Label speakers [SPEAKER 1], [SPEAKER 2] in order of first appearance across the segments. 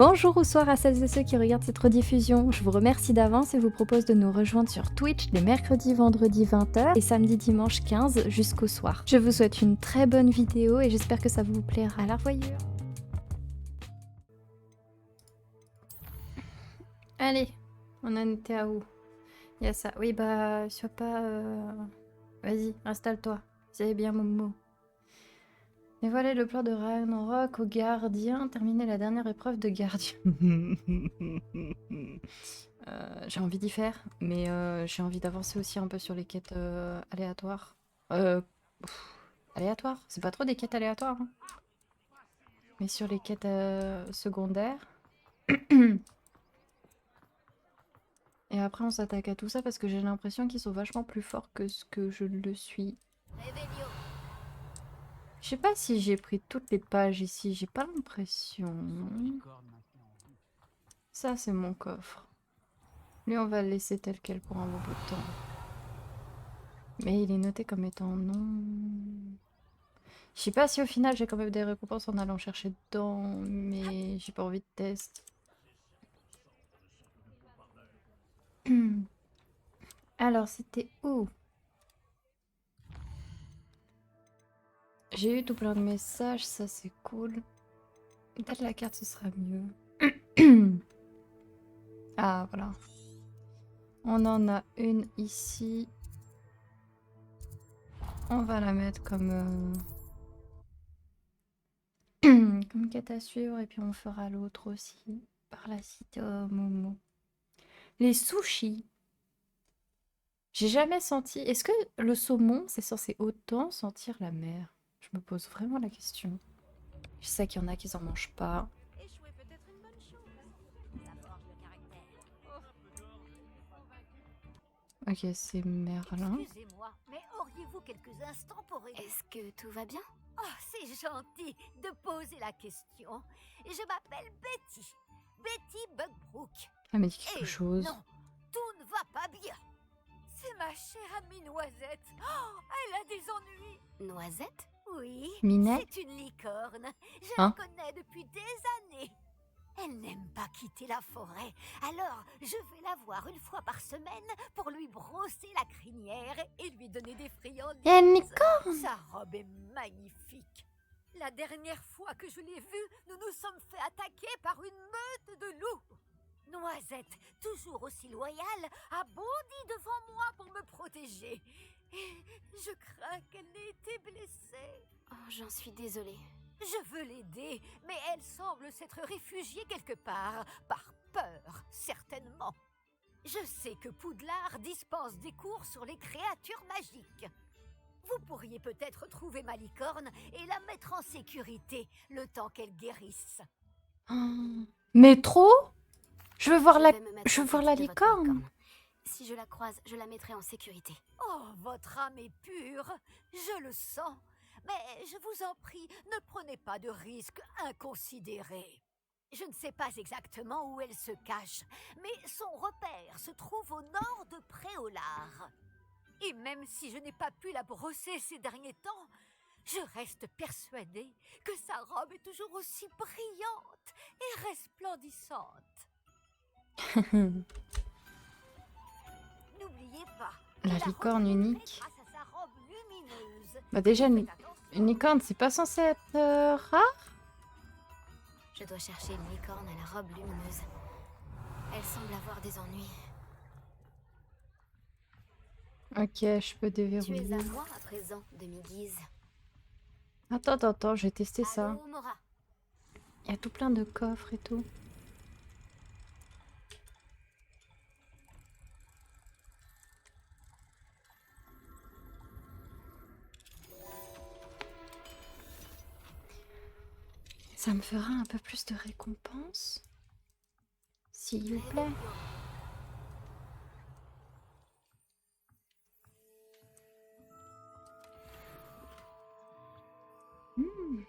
[SPEAKER 1] Bonjour ou soir à celles et ceux qui regardent cette rediffusion. Je vous remercie d'avance et vous propose de nous rejoindre sur Twitch les mercredis, vendredis 20h et samedi, dimanche 15 jusqu'au soir. Je vous souhaite une très bonne vidéo et j'espère que ça vous plaira. À la revoyure. Allez, on en était à où? Il y a ça. Oui, bah, sois pas... Vas-y, installe-toi. C'est bien, Momo. Et voilà le plan de Ragnarok au gardien. Terminer la dernière épreuve de gardien. J'ai envie d'y faire, mais j'ai envie d'avancer aussi un peu sur les quêtes aléatoires. Euh, aléatoires? C'est pas trop des quêtes aléatoires, hein. Mais sur les quêtes secondaires. Et après, on s'attaque à tout ça parce que j'ai l'impression qu'ils sont vachement plus forts que ce que je le suis. Je sais pas si j'ai pris toutes les pages ici, j'ai pas l'impression. Ça, c'est mon coffre. Lui, on va le laisser tel quel pour un bon bout de temps. Mais il est noté comme étant non. Je sais pas si au final j'ai quand même des récompenses en allant chercher dedans, mais j'ai pas envie de test. Alors, c'était où? J'ai eu tout plein de messages, ça c'est cool. Peut-être la carte ce sera mieux. Ah, voilà. On en a une ici. On va la mettre comme... comme quête à suivre, et puis on fera l'autre aussi. Par la cité Momo. Les sushis. J'ai jamais senti... Est-ce que le saumon, c'est censé autant sentir la mer? Je me pose vraiment la question. Je sais qu'il y en a qui en mangent pas.
[SPEAKER 2] Échouer peut être une bonne chose. Ça forge le caractère.
[SPEAKER 1] Ok, c'est Merlin.
[SPEAKER 2] Excusez-moi, mais auriez-vous quelques instants pour aider? Est-ce que tout va bien? Oh, c'est gentil de poser la question. Je m'appelle Betty. Betty Bugbrook.
[SPEAKER 1] Elle m'a dit quelque
[SPEAKER 2] Et
[SPEAKER 1] chose.
[SPEAKER 2] non, tout ne va pas bien. C'est ma chère amie Noisette. Oh, elle a des ennuis. Noisette? Oui,
[SPEAKER 1] Minette?
[SPEAKER 2] c'est une licorne. Je
[SPEAKER 1] Hein?
[SPEAKER 2] la connais depuis des années. Elle n'aime pas quitter la forêt, alors je vais la voir une fois par semaine pour lui brosser la crinière et lui donner des friandises.
[SPEAKER 1] Et une licorne!
[SPEAKER 2] Sa robe est magnifique. La dernière fois que je l'ai vue, nous nous sommes fait attaquer par une meute de loups. Noisette, toujours aussi loyale, a bondi devant moi pour me protéger. Et je crains qu'elle n'ait été blessée.
[SPEAKER 3] Oh, j'en suis désolée.
[SPEAKER 2] Je veux l'aider, mais elle semble s'être réfugiée quelque part, par peur, certainement. Je sais que Poudlard dispense des cours sur les créatures magiques. Vous pourriez peut-être trouver ma licorne et la mettre en sécurité, le temps qu'elle guérisse.
[SPEAKER 1] Oh. Mais trop? Je veux voir
[SPEAKER 3] Je
[SPEAKER 1] la...
[SPEAKER 3] vais me mettre
[SPEAKER 1] Je
[SPEAKER 3] en
[SPEAKER 1] veux voir
[SPEAKER 3] tête
[SPEAKER 1] la
[SPEAKER 3] de votre
[SPEAKER 1] licorne.
[SPEAKER 3] Si je la croise, je la mettrai en sécurité.
[SPEAKER 2] Oh, votre âme est pure, je le sens. Mais je vous en prie, ne prenez pas de risques inconsidérés. Je ne sais pas exactement où elle se cache, mais son repère se trouve au nord de Préolard. Et même si je n'ai pas pu la brosser ces derniers temps, je reste persuadée que sa robe est toujours aussi brillante et resplendissante. N'oubliez pas,
[SPEAKER 1] La
[SPEAKER 2] vous
[SPEAKER 1] licorne
[SPEAKER 2] reconnaîtrez
[SPEAKER 1] unique.
[SPEAKER 2] grâce à sa robe lumineuse.
[SPEAKER 1] Bah déjà,
[SPEAKER 2] Faites
[SPEAKER 1] une
[SPEAKER 2] attention.
[SPEAKER 1] licorne, c'est pas censé être rare?
[SPEAKER 3] Je dois chercher une licorne à la robe lumineuse. Elle semble avoir des ennuis.
[SPEAKER 1] Ok, je peux
[SPEAKER 3] Tu es
[SPEAKER 1] déverrouiller.
[SPEAKER 3] à moi à présent, demi-guise.
[SPEAKER 1] Attends, je vais tester ça.
[SPEAKER 2] Allô, Mora.
[SPEAKER 1] Il y a tout plein de coffres et tout. Ça me fera un peu plus de récompense, s'il vous plaît. Hmm.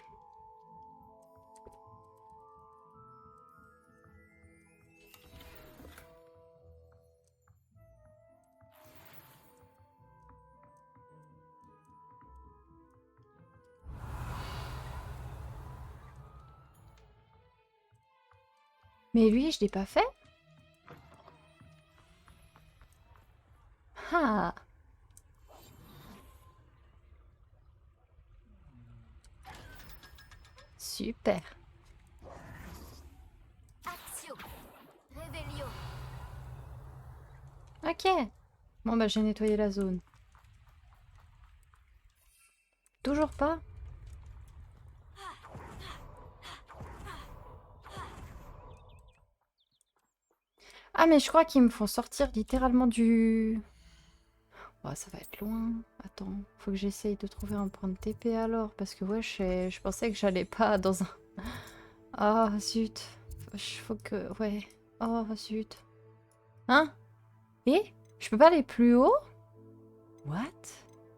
[SPEAKER 1] Mais lui, je l'ai pas fait? Ah! Super.
[SPEAKER 3] Axio. Revelio.
[SPEAKER 1] Ok. Bon, bah, j'ai nettoyé la zone. Toujours pas? Ah, mais je crois qu'ils me font sortir littéralement du... Oh, ça va être loin. Attends, faut que j'essaye de trouver un point de TP alors. Parce que ouais, je pensais que j'allais pas dans un... Ah, zut. Faut que... Ouais. Oh, zut. Hein? Et? Je peux pas aller plus haut? What?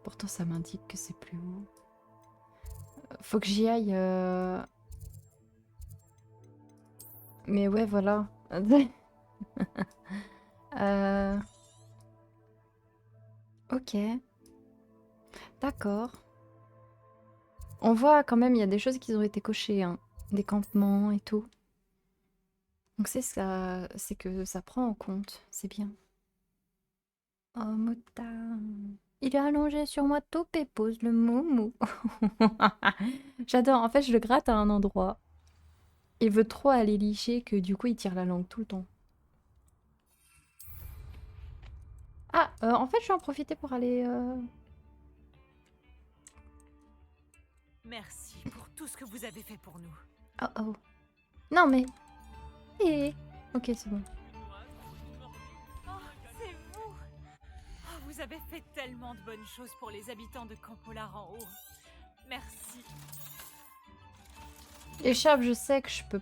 [SPEAKER 1] Pourtant, ça m'indique que c'est plus haut. Faut que j'y aille... Mais ouais, voilà. Euh, Ok. D'accord. On voit quand même, il y a des choses qui ont été cochées, hein. Des campements et tout. Donc c'est ça, c'est que ça prend en compte. C'est bien. Oh, motard. Il est allongé sur moi, tout pépose, le moumou. J'adore. En fait, je le gratte à un endroit. Il veut trop aller licher que du coup, il tire la langue tout le temps. Ah, en fait, je vais en profiter pour aller...
[SPEAKER 4] Merci pour tout ce que vous avez fait pour nous.
[SPEAKER 1] Oh oh. Non mais... Eh. Ok, c'est bon.
[SPEAKER 4] Oh, c'est vous! Oh, vous avez fait tellement de bonnes choses pour les habitants de Campolar en haut. Merci.
[SPEAKER 1] Échappe, je sais que je peux...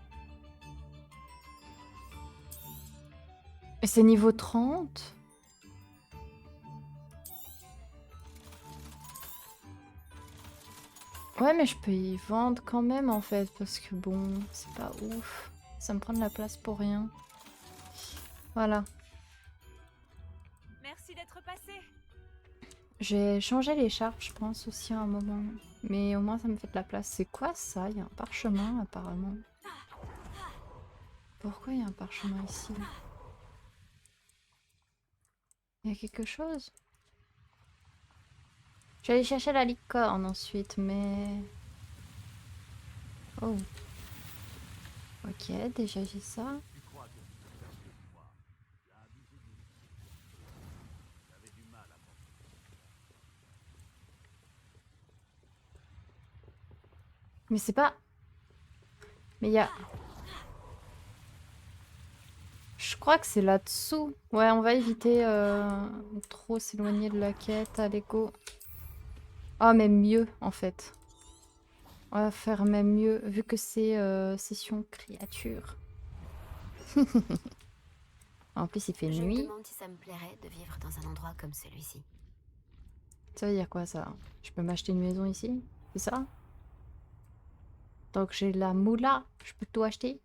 [SPEAKER 1] Et c'est niveau 30. Ouais, mais je peux y vendre quand même en fait, parce que bon, c'est pas ouf. Ça me prend de la place pour rien. Voilà.
[SPEAKER 4] Merci d'être passé.
[SPEAKER 1] J'ai changé l'écharpe, je pense, aussi à un moment. Mais au moins, ça me fait de la place. C'est quoi ça? Il y a un parchemin, apparemment. Pourquoi il y a un parchemin ici? Il y a quelque chose? Je vais aller chercher la licorne ensuite, mais... Oh. Ok, déjà j'ai ça. Mais c'est pas... Mais il y a... Je crois que c'est là-dessous. Ouais, on va éviter trop s'éloigner de la quête. Allez, go. Ah, même mieux, en fait. On va faire même mieux, vu que c'est session créature. En plus, il fait
[SPEAKER 3] Je me
[SPEAKER 1] nuit.
[SPEAKER 3] demande si ça me plairait de vivre dans un endroit comme celui-ci.
[SPEAKER 1] Ça veut dire quoi, ça? Je peux m'acheter une maison ici? C'est ça? Donc j'ai la moula. Je peux tout acheter?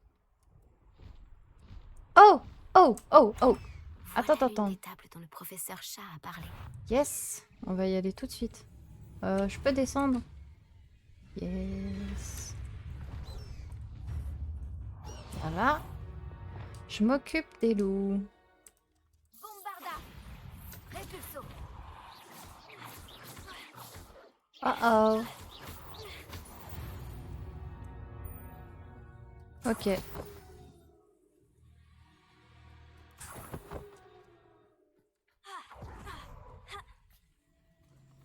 [SPEAKER 1] Oh! Oh! Oh! Oh! Attends,
[SPEAKER 3] Voilà l'une
[SPEAKER 1] attends.
[SPEAKER 3] des tables dont le professeur Chat a parlé.
[SPEAKER 1] Yes! On va y aller tout de suite. Je peux descendre? Yes. Voilà. Je m'occupe des loups.
[SPEAKER 2] Bombarda. Répulso.
[SPEAKER 1] Oh oh. Ok.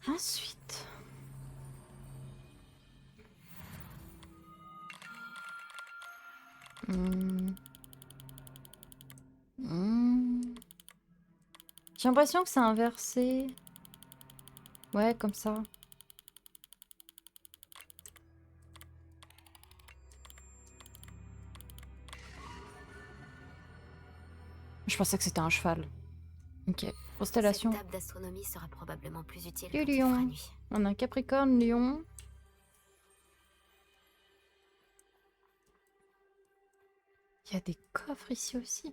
[SPEAKER 1] Ensuite. Hmm. Hmm. J'ai l'impression que c'est inversé. Ouais, comme ça. Je pensais que c'était un cheval. Ok.
[SPEAKER 3] Cette
[SPEAKER 1] Constellation.
[SPEAKER 3] table d'astronomie sera probablement plus utile
[SPEAKER 1] Du
[SPEAKER 3] quand il fera
[SPEAKER 1] lion.
[SPEAKER 3] nuit.
[SPEAKER 1] On a un Capricorne, lion. Il y a des coffres ici aussi.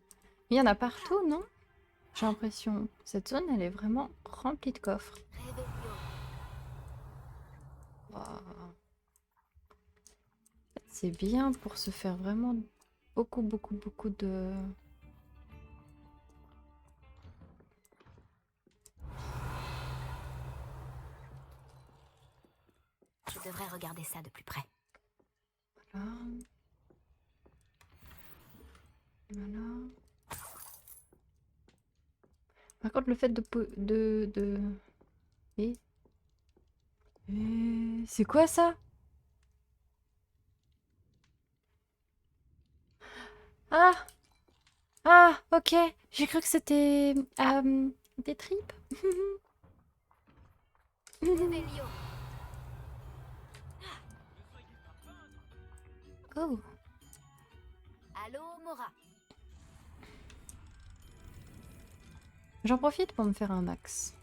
[SPEAKER 1] Il y en a partout, non? J'ai l'impression. Cette zone, elle est vraiment remplie de coffres.
[SPEAKER 3] Revelio.
[SPEAKER 1] Waouh. C'est bien pour se faire vraiment beaucoup, beaucoup, beaucoup de...
[SPEAKER 3] Je devrais regarder ça de plus près.
[SPEAKER 1] Voilà. Voilà. Par contre, le fait de... Et c'est quoi ça? Ah! Ah, ok. J'ai cru que c'était des tripes.
[SPEAKER 3] Revelio.
[SPEAKER 1] Oh.
[SPEAKER 3] Allô, Mora.
[SPEAKER 1] J'en profite pour me faire un max.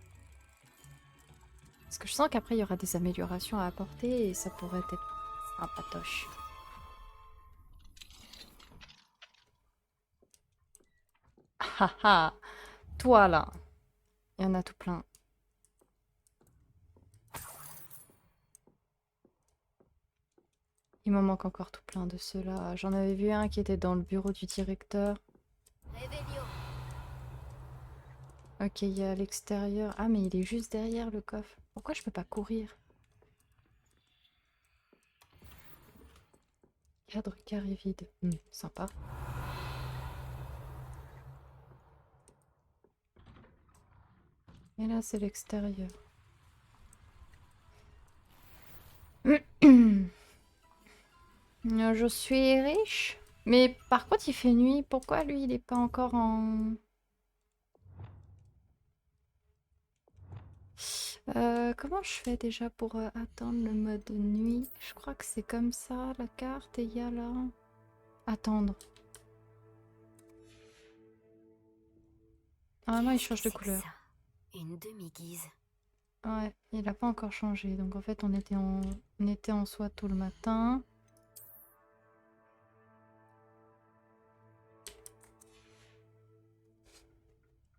[SPEAKER 1] Parce que je sens qu'après, il y aura des améliorations à apporter et ça pourrait être un patoche. Ah ah! Toi, là. Il y en a tout plein. Il m'en manque encore tout plein de ceux-là. J'en avais vu un qui était dans le bureau du directeur.
[SPEAKER 3] Revelio.
[SPEAKER 1] Ok, il y a à l'extérieur. Ah, mais il est juste derrière le coffre. Pourquoi je peux pas courir? Cadre carré vide. Sympa. Et là, c'est l'extérieur. Je suis riche. Mais par contre, il fait nuit. Pourquoi lui, il est pas encore en... comment je fais déjà pour attendre le mode nuit? Je crois que c'est comme ça, la carte, et il y a là... Attendre. Ah non, il change de
[SPEAKER 3] Qu'est-ce que
[SPEAKER 1] couleur.
[SPEAKER 3] c'est que ça? Une demi-guise.
[SPEAKER 1] Ouais, il a pas encore changé. Donc en fait, on était en soie tout le matin.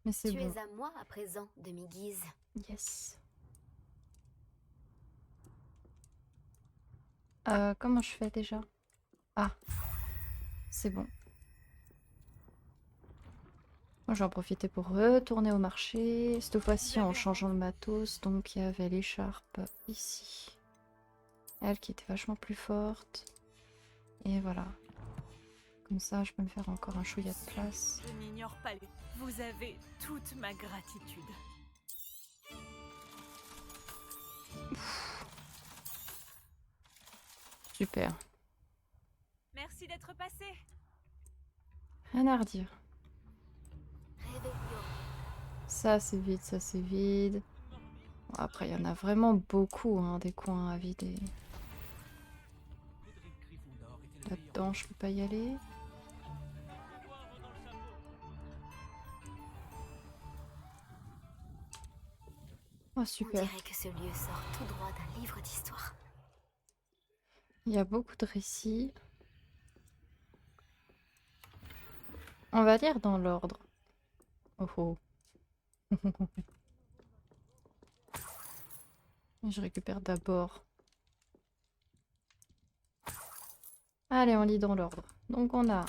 [SPEAKER 1] Mais c'est
[SPEAKER 3] Tu
[SPEAKER 1] bon.
[SPEAKER 3] es à moi à présent, demi-guise.
[SPEAKER 1] Yes. Comment je fais déjà? Ah, c'est bon. Moi, j'en profitais pour retourner au marché. Cette fois-ci, en changeant le matos. Donc, il y avait l'écharpe ici. Elle qui était vachement plus forte. Et voilà. Comme ça, je peux me faire encore un chouïa de place.
[SPEAKER 4] Je n'ignore pas les... Vous avez toute ma gratitude.
[SPEAKER 1] Super.
[SPEAKER 4] Merci d'être passé.
[SPEAKER 1] Rien à redire.
[SPEAKER 3] Revelio.
[SPEAKER 1] Ça, c'est vide, ça, c'est vide. Bon, après, il y en a vraiment beaucoup, hein, des coins à vider. Là-dedans, je peux pas y aller. Oh,
[SPEAKER 3] On
[SPEAKER 1] super.
[SPEAKER 3] dirait que ce lieu sort tout droit d'un livre d'histoire.
[SPEAKER 1] Il y a beaucoup de récits. On va lire dans l'ordre. Oh oh. Je récupère d'abord. Allez, on lit dans l'ordre. Donc on a...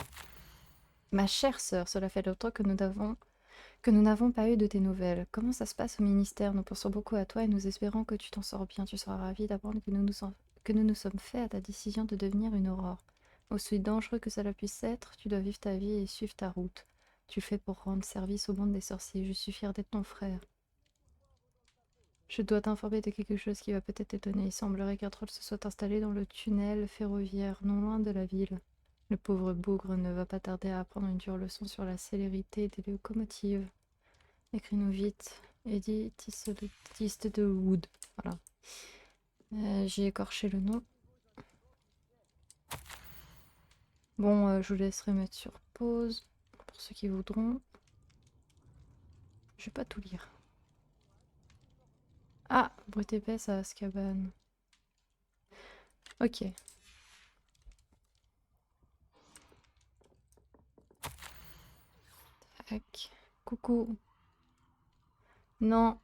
[SPEAKER 1] Ma chère sœur, cela fait longtemps que nous n'avons pas eu de tes nouvelles. Comment ça se passe au ministère? Nous pensons beaucoup à toi et nous espérons que tu t'en sors bien. Tu seras ravie d'apprendre que nous nous sommes faits à ta décision de devenir une aurore. Aussi dangereux que cela puisse être, tu dois vivre ta vie et suivre ta route. Tu le fais pour rendre service au monde des sorciers. Je suis fière d'être ton frère. Je dois t'informer de quelque chose qui va peut-être t'étonner. Il semblerait qu'un troll se soit installé dans le tunnel ferroviaire, non loin de la ville. Le pauvre bougre ne va pas tarder à apprendre une dure leçon sur la célérité des locomotives. Écris-nous vite. Eddie Tiste de Wood. Voilà. J'ai écorché le nom. Bon, je vous laisserai mettre sur pause pour ceux qui voudront. Je vais pas tout lire. Ah, brut épaisse à Azkaban. Ok. Tac. Coucou. Non.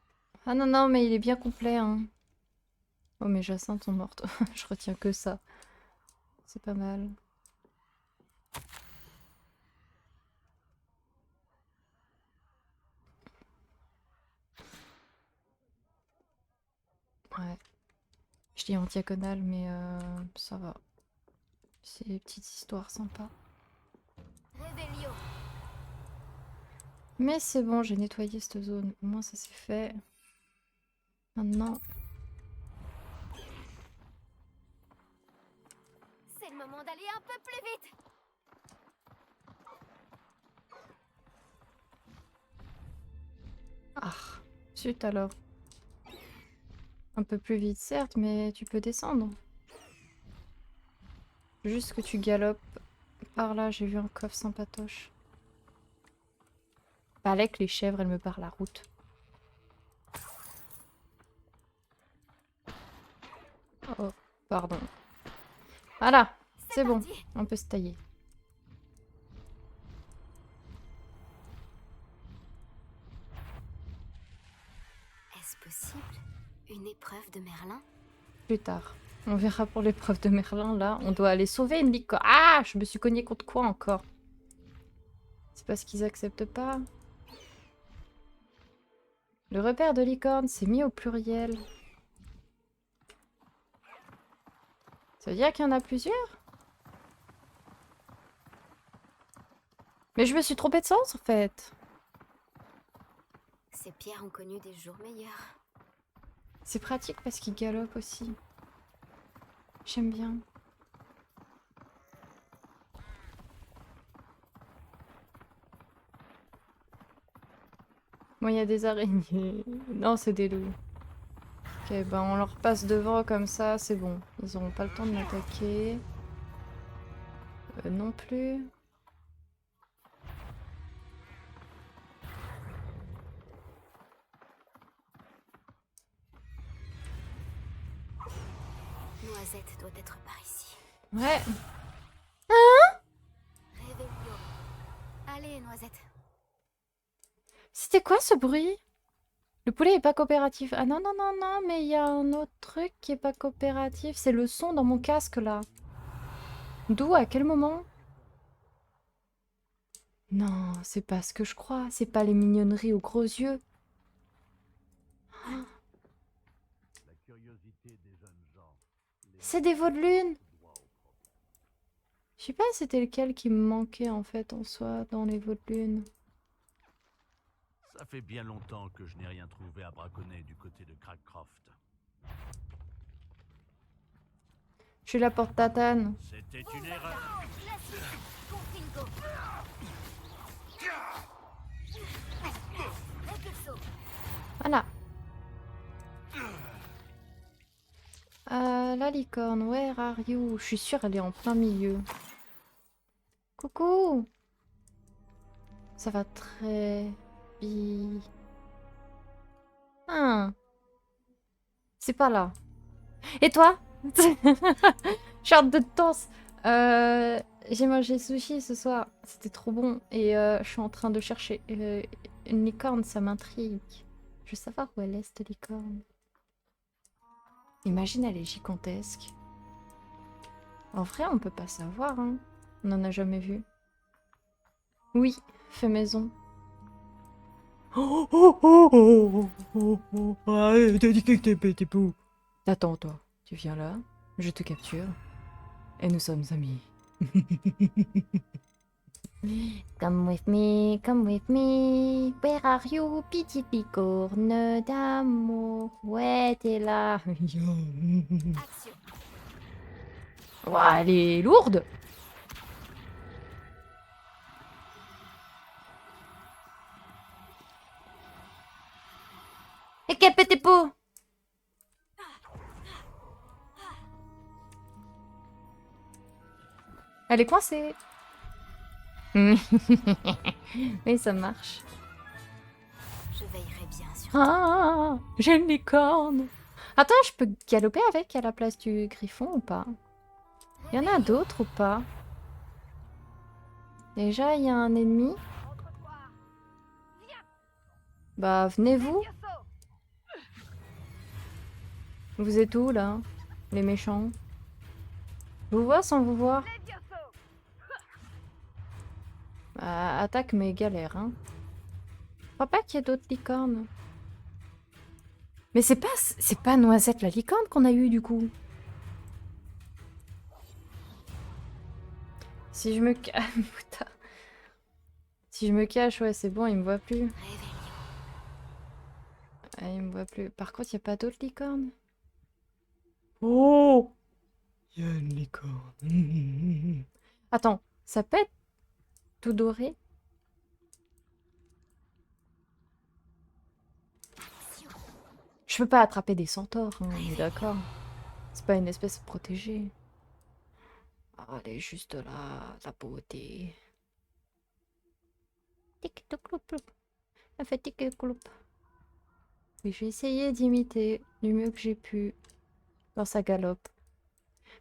[SPEAKER 1] Ah non, non, mais il est bien complet, hein. Oh, mes jacinthes sont mortes. Je retiens que ça. C'est pas mal. Ouais. Je dis en diagonale, mais ça va. C'est des petites histoires sympas.
[SPEAKER 3] Réveillon.
[SPEAKER 1] Mais c'est bon, j'ai nettoyé cette zone. Au moins, ça c'est fait. Maintenant,
[SPEAKER 3] C'est le moment d'aller un peu plus vite.
[SPEAKER 1] ah, zut alors. Un peu plus vite, certes, mais tu peux descendre. Juste que tu galopes. Par là, j'ai vu un coffre sympatoche. Fallait que les chèvres, elles me barrent la route. Oh, pardon. Voilà, c'est bon.
[SPEAKER 3] Parti.
[SPEAKER 1] On peut se tailler.
[SPEAKER 3] Est-ce possible? Une épreuve de Merlin?
[SPEAKER 1] Plus tard. On verra pour l'épreuve de Merlin, là. On doit aller sauver une licorne. Ah, je me suis cognée contre quoi encore? C'est parce qu'ils acceptent pas. Le repère de licorne s'est mis au pluriel. Ça veut dire qu'il y en a plusieurs? Mais je me suis trompée de sens, en fait.
[SPEAKER 3] Ces pierres ont connu des jours meilleurs.
[SPEAKER 1] C'est pratique parce qu'ils galopent aussi. J'aime bien. Bon, il y a des araignées. Non, c'est des loups. Ok, ben on leur passe devant comme ça, c'est bon. Ils auront pas le temps de m'attaquer. Non plus.
[SPEAKER 3] Noisette doit être par ici.
[SPEAKER 1] Ouais.
[SPEAKER 3] Réveillon. Allez, Noisette.
[SPEAKER 1] C'était quoi ce bruit? Le poulet est pas coopératif. Ah non, non, non, non, mais il y a un autre truc qui est pas coopératif. C'est le son dans mon casque, là. D'où? À quel moment? Non, c'est pas ce que je crois. C'est pas les mignonneries aux gros yeux. C'est des veaux de lune. Je sais pas c'était lequel qui me manquait en fait en soi dans les veaux de lune.
[SPEAKER 5] Ça fait bien longtemps que je n'ai rien trouvé à braconner du côté de Crackcroft.
[SPEAKER 1] Je suis là pour Tatane.
[SPEAKER 5] C'était une erreur.
[SPEAKER 3] Classique. Confringo. Répulso.
[SPEAKER 1] Voilà. La licorne, where are you? Je suis sûre elle est en plein milieu. Coucou. Ça va très bien. Ah. C'est pas là. Et toi? J'ai hâte de te danse. J'ai mangé sushi ce soir. C'était trop bon. Et je suis en train de chercher une licorne. Ça m'intrigue. Je veux savoir où elle est, cette licorne. Imagine, elle est gigantesque. En vrai, on peut pas savoir. Hein. On n'en a jamais vu. Oui, fait maison. Attends, toi. Tu viens là, je te capture. Et nous sommes amis. Come with me, come with me. Where are you, petite licorne d'amour? Ouais, t'es là.
[SPEAKER 3] Action.
[SPEAKER 1] Ouah, elle est lourde. Et quel petit pot. Elle est coincée. Mais ça marche.
[SPEAKER 3] Je veillerai bien sur
[SPEAKER 1] Ah, j'ai une licorne. Attends, je peux galoper avec à la place du griffon ou pas? Il y en a d'autres ou pas? Déjà, il y a un ennemi. Bah, venez-vous. Vous êtes où, là? Les méchants. Je vous vois sans vous voir. Bah, attaque mais galère, hein. Je crois pas qu'il y ait d'autres licornes. Mais c'est pas Noisette la licorne qu'on a eu du coup. Si je me cache, putain. Si je me cache, ouais, c'est bon, il me voit plus.
[SPEAKER 3] Réveillon.
[SPEAKER 1] Ah, il me voit plus. Par contre, il y a pas d'autres licornes. Oh! Il y a une licorne. Attends, ça peut être tout doré? Je peux pas attraper des centaures, hein, on est d'accord. C'est pas une espèce protégée. Ah, elle est juste là, la beauté. Tic toc cloup cloup. Elle fait tic cloup. Oui, j'ai essayé d'imiter du mieux que j'ai pu dans sa galope.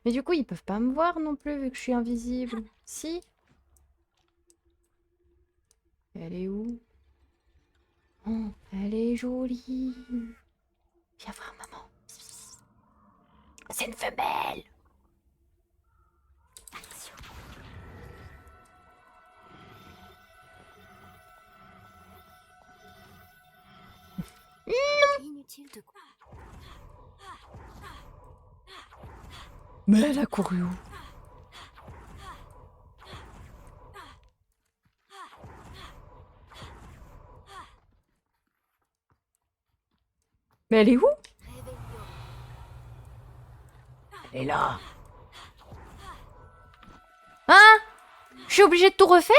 [SPEAKER 1] Mais du coup, ils peuvent pas me voir non plus vu que je suis invisible. Si? Elle est où? Oh, elle est jolie. Viens voir maman. C'est une femelle.
[SPEAKER 3] Action. Inutile de quoi.
[SPEAKER 1] Mais elle a couru où? Mais elle est où?
[SPEAKER 3] Réveillon.
[SPEAKER 1] Elle est là. Hein? Je suis obligée de tout refaire?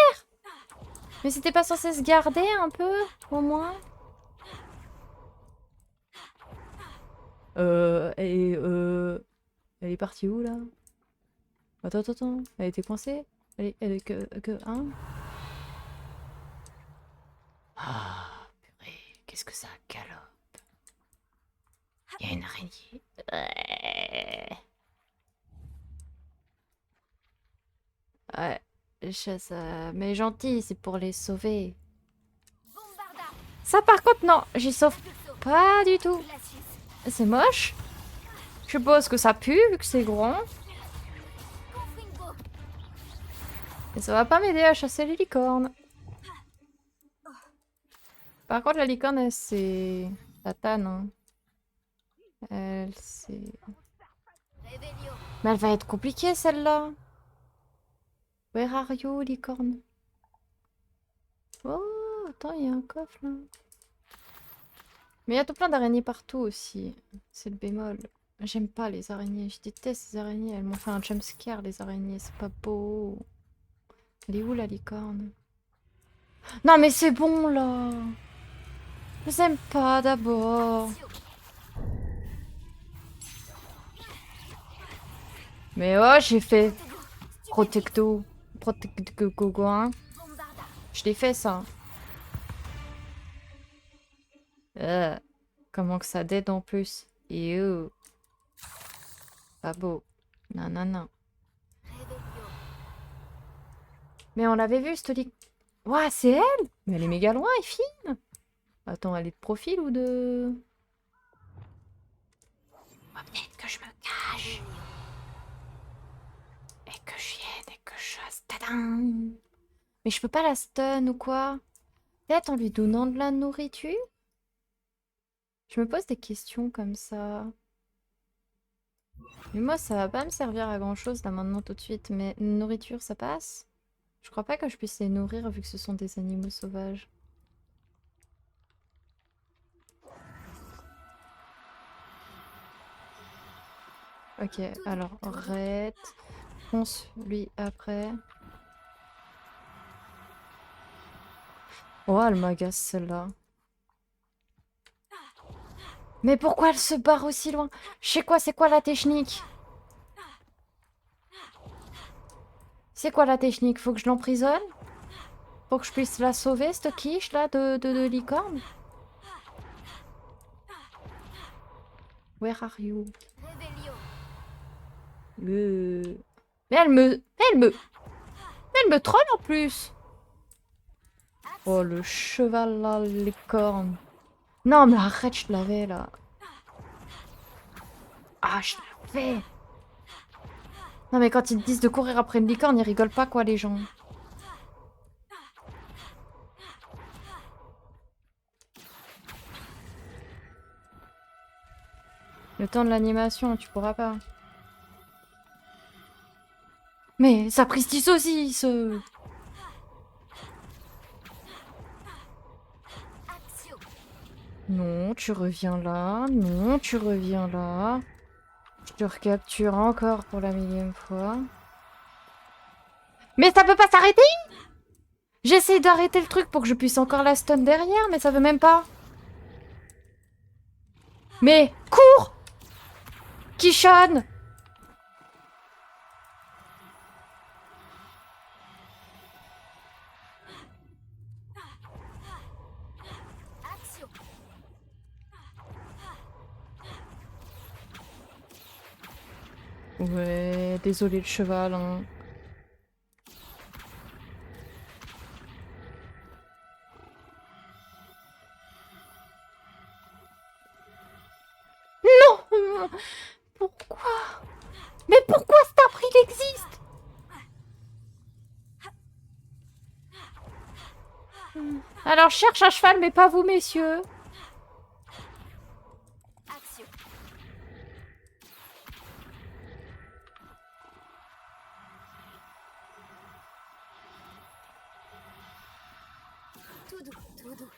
[SPEAKER 1] Mais c'était pas censé se garder un peu, au moins? Elle est partie où, là? Attends. Elle était coincée? Elle est hein? Ah, purée, qu'est-ce que ça galope? Il y a une araignée. Ouais, chasse mais gentil, c'est pour les sauver.
[SPEAKER 2] Bombarda.
[SPEAKER 1] Ça, par contre, non, j'y sauve pas du tout.
[SPEAKER 2] Glacius.
[SPEAKER 1] C'est moche. Je suppose que ça pue, vu que c'est grand.
[SPEAKER 2] Confringo.
[SPEAKER 1] Et ça va pas m'aider à chasser les licornes. Par contre, la licorne, elle, c'est... La tanne, hein. Elle, c'est...
[SPEAKER 2] Réveillon.
[SPEAKER 1] Mais elle va être compliquée, celle-là. Where are you, licorne? Oh, attends, il y a un coffre, là. Mais il y a tout plein d'araignées partout, aussi. C'est le bémol. J'aime pas les araignées. Je déteste les araignées. Elles m'ont fait un jumpscare, les araignées. C'est pas beau. Elle est où, la licorne? Non, mais c'est bon, là. Je les aime pas, d'abord. Mais oh, j'ai fait Protecto. Protecto, hein.
[SPEAKER 2] Bombarda.
[SPEAKER 1] Je l'ai fait, ça. Comment que ça dead en plus. Et pas beau. Non.
[SPEAKER 2] Réveillon.
[SPEAKER 1] Mais on l'avait vu, cette licorne. Ouah, c'est elle? Mais elle est méga loin et fine. Attends, elle est de profil ou de... Ah, peut-être que je me cache. Et que je vienne et que je chasse. Tadam! Mais je peux pas la stun ou quoi? Peut-être en lui donnant de la nourriture? Je me pose des questions comme ça. Mais moi, ça va pas me servir à grand-chose là maintenant tout de suite. Mais nourriture, ça passe? Je crois pas que je puisse les nourrir vu que ce sont des animaux sauvages. Ok, alors Red, fonce lui après. Oh, elle m'agace celle-là. Mais pourquoi elle se barre aussi loin? Je sais quoi, c'est quoi la technique? C'est quoi la technique? Faut que je l'emprisonne? Pour que je puisse la sauver, cette quiche là de licorne? Where are you?
[SPEAKER 2] Réveillon.
[SPEAKER 1] Mais elle me troll en plus. Oh le cheval là, les cornes. Non mais arrête, je l'avais là. Ah, je l'avais. Non mais quand ils te disent de courir après une licorne, ils rigolent pas quoi les gens. Le temps de l'animation, tu pourras pas. Mais sapristi saucisse!
[SPEAKER 2] Axio.
[SPEAKER 1] Non, tu reviens là. Non, tu reviens là. Je te recapture encore pour la millième fois. Mais ça peut pas s'arrêter! J'essaie d'arrêter le truc pour que je puisse encore la stun derrière, mais ça veut même pas. Mais cours! Quichonne!
[SPEAKER 2] Axio.
[SPEAKER 1] Ouais, désolé le cheval, hein. Non! Pourquoi? Mais pourquoi cet arbre il existe? Alors je cherche un cheval, mais pas vous, messieurs.
[SPEAKER 2] Axio.
[SPEAKER 3] Tout doux, tout doux.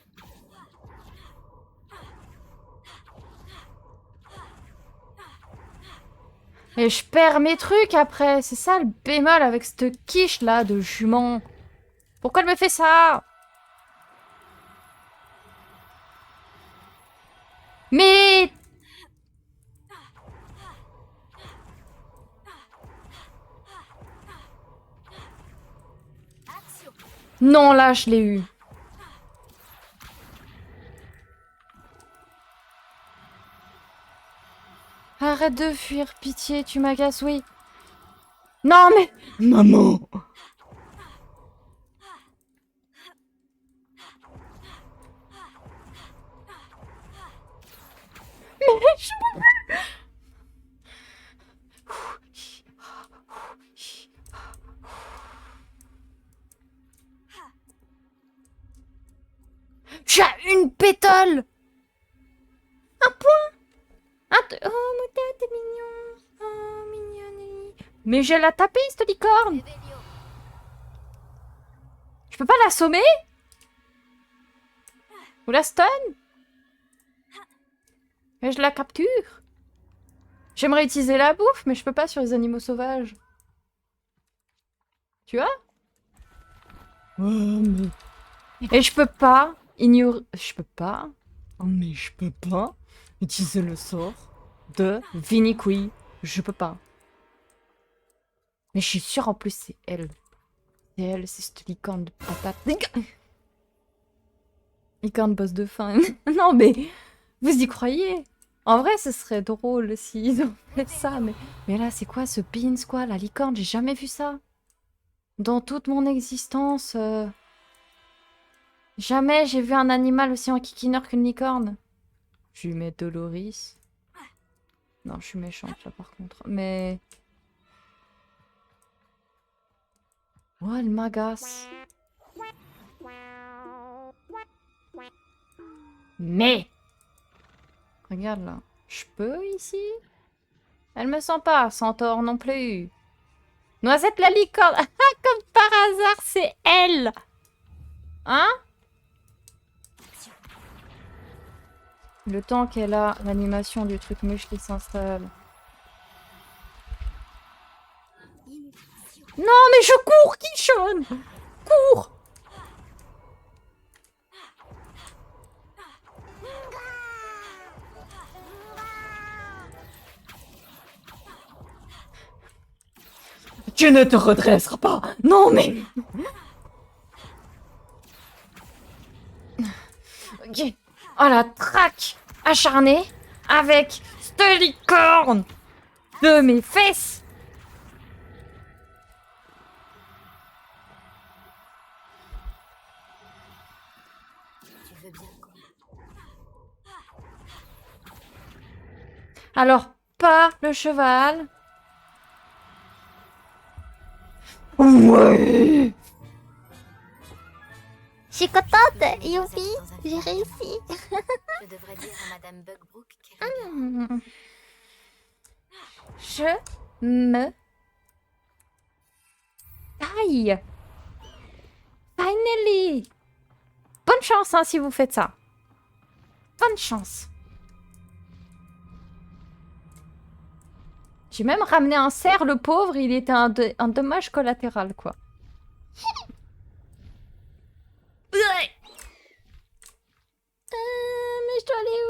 [SPEAKER 1] Et je perds mes trucs après. C'est ça le bémol avec cette quiche là de jument. Pourquoi elle me fait ça? Mais...
[SPEAKER 2] Axio.
[SPEAKER 1] Non, là, je l'ai eu. Arrête de fuir, pitié, tu m'agaces, oui. Non, mais... Maman! Mais je... J'ai une pétole! Un point! Oh, mon tête est mignon! Oh, mignonne! Mais je la tapé, cette licorne!
[SPEAKER 2] Revelio.
[SPEAKER 1] Je peux pas l'assommer? Ou la stun? Et je la capture? J'aimerais utiliser la bouffe, mais je peux pas sur les animaux sauvages. Tu vois? Et je peux pas ignorer... Je peux pas... Oh, mais je peux pas utiliser le sort de Viniqui. Je peux pas. Mais je suis sûre en plus c'est elle. C'est elle, c'est cette licorne de patate. Licorne boss de fin. Non mais, vous y croyez? En vrai ce serait drôle s'ils ont fait ça. Mais là c'est quoi ce pins quoi? La licorne, j'ai jamais vu ça. Dans toute mon existence... Jamais j'ai vu un animal aussi enquiquineur qu'une licorne. Je lui mets Doloris. Non, je suis méchante là par contre. Mais... Oh, elle m'agace. Mais... Regarde là. Je peux ici? Elle me sent pas, Centaure non plus. Noisette la licorne. Comme par hasard, c'est elle. Hein? Le temps qu'elle a l'animation du truc mûche qui s'installe. Non, mais je cours, Quichonne! Cours! Tu ne te redresseras pas! Non, mais... Ok. Oh la traque acharnée avec cette licorne de mes fesses!
[SPEAKER 3] Tu veux bien qu'on...
[SPEAKER 1] Alors, pas le cheval. Ouais!
[SPEAKER 3] Je suis contente, Youpi, j'ai réussi. Je devrais dire à Madame Bugbrook qu'elle est bien.
[SPEAKER 1] Je me taille. Finally. Bonne chance hein, si vous faites ça. Bonne chance. J'ai même ramené un cerf, le pauvre, il était un dommage collatéral, quoi. Mais je dois aller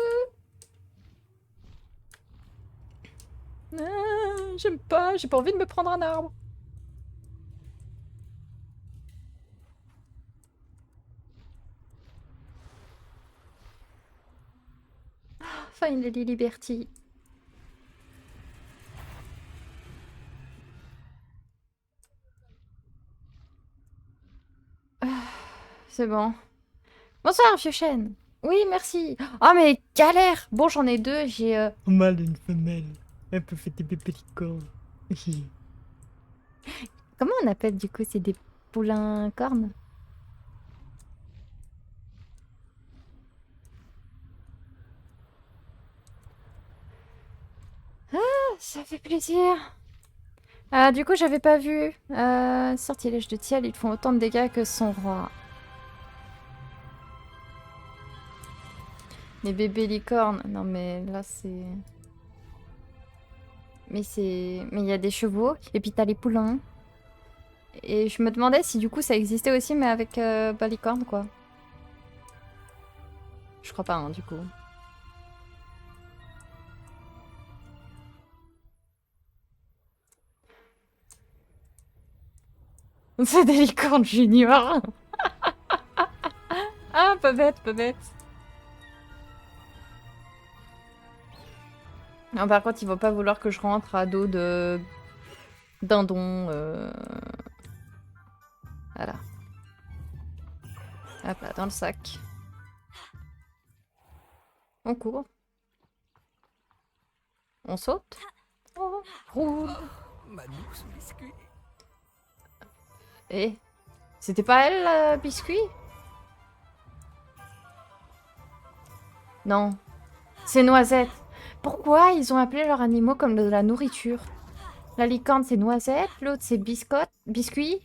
[SPEAKER 1] où? J'aime pas, j'ai pas envie de me prendre un arbre. Finally Liberty. C'est bon. Bonsoir, vieux chêne. Oui, merci. Oh, mais galère. Bon, j'en ai deux, j'ai...
[SPEAKER 6] Mal d'une femelle. Un peu fait des bébés licornes.
[SPEAKER 1] Comment on appelle, du coup, c'est des poulains cornes? Ah, ça fait plaisir. Ah, du coup, j'avais pas vu. Sortilège de Thiel, ils font autant de dégâts que son roi. Les bébés licornes. Non, mais là, c'est... Mais il y a des chevaux. Et puis, t'as les poulains. Et je me demandais si, du coup, ça existait aussi, mais avec licorne, quoi. Je crois pas, hein, du coup. C'est des licornes juniors. Ah, pas bête, pas bête. Non, par contre, il va pas vouloir que je rentre à dos de dindon. Voilà. Hop là, dans le sac. On court. On saute. Oh, roule.
[SPEAKER 7] Ma douce biscuit.
[SPEAKER 1] Eh, c'était pas elle, biscuit? Non. C'est Noisette. Pourquoi ils ont appelé leurs animaux comme de la nourriture? La licorne, c'est Noisette. L'autre, c'est biscuit.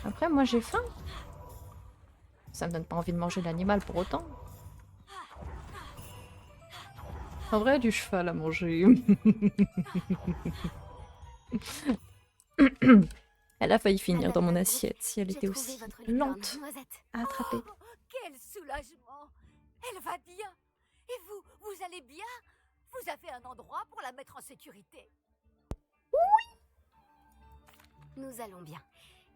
[SPEAKER 1] Après, moi, j'ai faim. Ça me donne pas envie de manger l'animal pour autant. En vrai, du cheval à manger. Elle a failli finir dans mon assiette si elle était aussi lente à attraper.
[SPEAKER 2] Oh, quel soulagement! Elle va bien. Et vous, vous allez bien? Vous avez un endroit pour la mettre en sécurité?
[SPEAKER 3] Nous allons bien.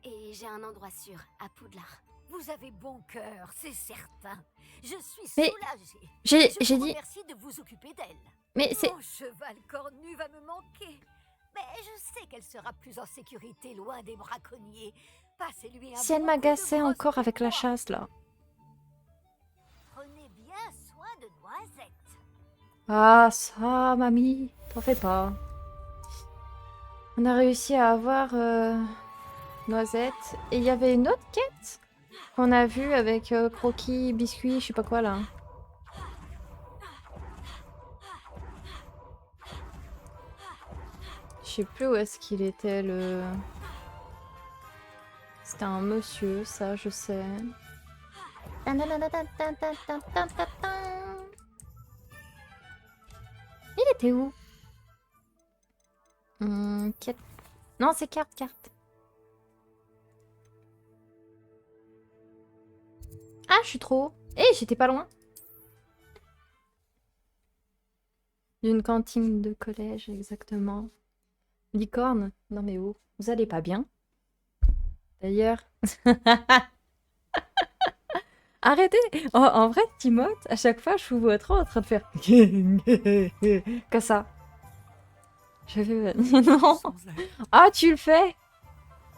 [SPEAKER 3] Et j'ai un endroit sûr, à Poudlard.
[SPEAKER 2] Vous avez bon cœur, c'est certain. Je suis
[SPEAKER 1] Mais
[SPEAKER 2] soulagée.
[SPEAKER 1] j'ai
[SPEAKER 2] Je vous
[SPEAKER 1] dit...
[SPEAKER 2] remercie de vous occuper d'elle.
[SPEAKER 1] Mais c'est...
[SPEAKER 2] Mon cheval cornu va me manquer. Mais je sais qu'elle sera plus en sécurité loin des braconniers. Passez-lui un
[SPEAKER 1] Si elle
[SPEAKER 2] bon coup de
[SPEAKER 1] m'agaçait
[SPEAKER 2] brosse
[SPEAKER 1] encore
[SPEAKER 2] pour
[SPEAKER 1] avec la
[SPEAKER 2] moi.
[SPEAKER 1] chasse, là.
[SPEAKER 2] Prenez bien soin de Noisette.
[SPEAKER 1] Ah, ça, mamie. T'en fais pas. On a réussi à avoir Noisette. Et il y avait une autre quête qu'on a vue avec Croquis, Biscuit, je sais pas quoi, là. Je sais plus où est-ce qu'il était, le... C'était un monsieur, ça, je sais. Il était où? Quête... Non, c'est carte. Ah, je suis trop haut. Eh, j'étais pas loin. D'une cantine de collège, exactement. Licorne? Non mais oh, vous allez pas bien? D'ailleurs... Arrêtez! En vrai, Timothée, à chaque fois, je vous vois trop en train de faire... Comme ça. Je fais... Non! Ah, tu le fais?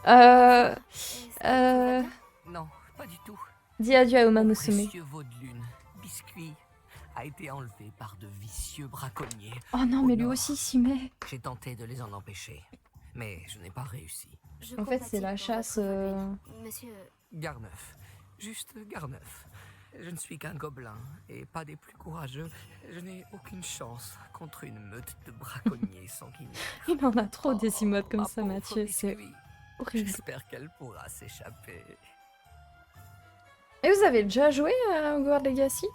[SPEAKER 3] Est-ce que tout va bien?
[SPEAKER 7] Non, pas du tout.
[SPEAKER 1] Dis adieu à Uma
[SPEAKER 7] Mon
[SPEAKER 1] Musume.
[SPEAKER 7] précieux veau de lune, Biscuit, a été enlevé par de vicieux braconniers.
[SPEAKER 1] Oh non,
[SPEAKER 7] au
[SPEAKER 1] mais lui
[SPEAKER 7] nord.
[SPEAKER 1] aussi s'y met.
[SPEAKER 7] J'ai tenté de les en empêcher, mais je n'ai pas réussi.
[SPEAKER 1] En fait, c'est la chasse...
[SPEAKER 3] Monsieur...
[SPEAKER 7] Garneuf. Juste Garneuf. Je ne suis qu'un gobelin, et pas des plus courageux. Je n'ai aucune chance contre une meute de braconniers sanguinaires.
[SPEAKER 1] Il en a trop des emotes comme
[SPEAKER 7] ma
[SPEAKER 1] ça,
[SPEAKER 7] pauvre
[SPEAKER 1] Mathieu. C'est
[SPEAKER 7] Biscuit.
[SPEAKER 1] horrible.
[SPEAKER 7] J'espère qu'elle pourra s'échapper.
[SPEAKER 1] Et vous avez déjà joué à Hogwarts Legacy?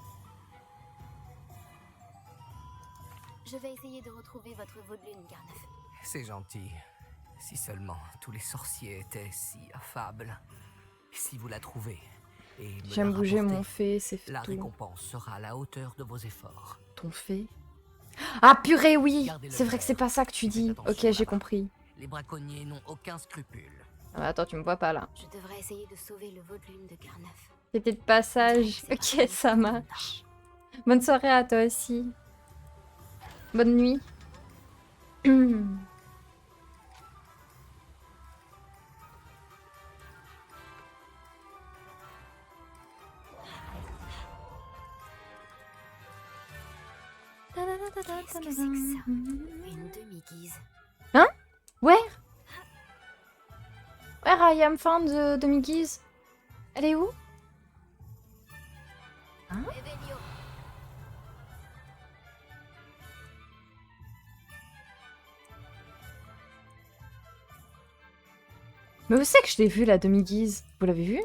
[SPEAKER 3] Je vais essayer de retrouver votre Vaudelune, Garneuf.
[SPEAKER 7] C'est gentil. Si seulement tous les sorciers étaient si affables. Si vous la trouvez et me
[SPEAKER 1] J'aime
[SPEAKER 7] la
[SPEAKER 1] bouger
[SPEAKER 7] rapportez,
[SPEAKER 1] mon fée, c'est
[SPEAKER 7] la
[SPEAKER 1] tout.
[SPEAKER 7] récompense sera à la hauteur de vos efforts.
[SPEAKER 1] Ton fée? Ah purée, oui!
[SPEAKER 7] Gardez-le
[SPEAKER 1] C'est vrai que c'est pas ça que tu
[SPEAKER 7] Faites
[SPEAKER 1] dis.
[SPEAKER 7] attention
[SPEAKER 1] Ok, j'ai
[SPEAKER 7] là-bas.
[SPEAKER 1] compris.
[SPEAKER 7] Les braconniers n'ont aucun scrupule.
[SPEAKER 1] Ah bah attends, tu me vois pas là.
[SPEAKER 3] Je devrais essayer de sauver le Vaudelune de Garneuf.
[SPEAKER 1] C'était de passage. Ok, ça marche. Bonne soirée à toi aussi. Bonne nuit.
[SPEAKER 3] Qu'est-ce que c'est que ça? Une demi-guise.
[SPEAKER 1] Where? Where I am found the demi-guise? Elle est où?
[SPEAKER 3] Revelio.
[SPEAKER 1] Mais où c'est que je l'ai vue la demi-guise? Vous l'avez vue?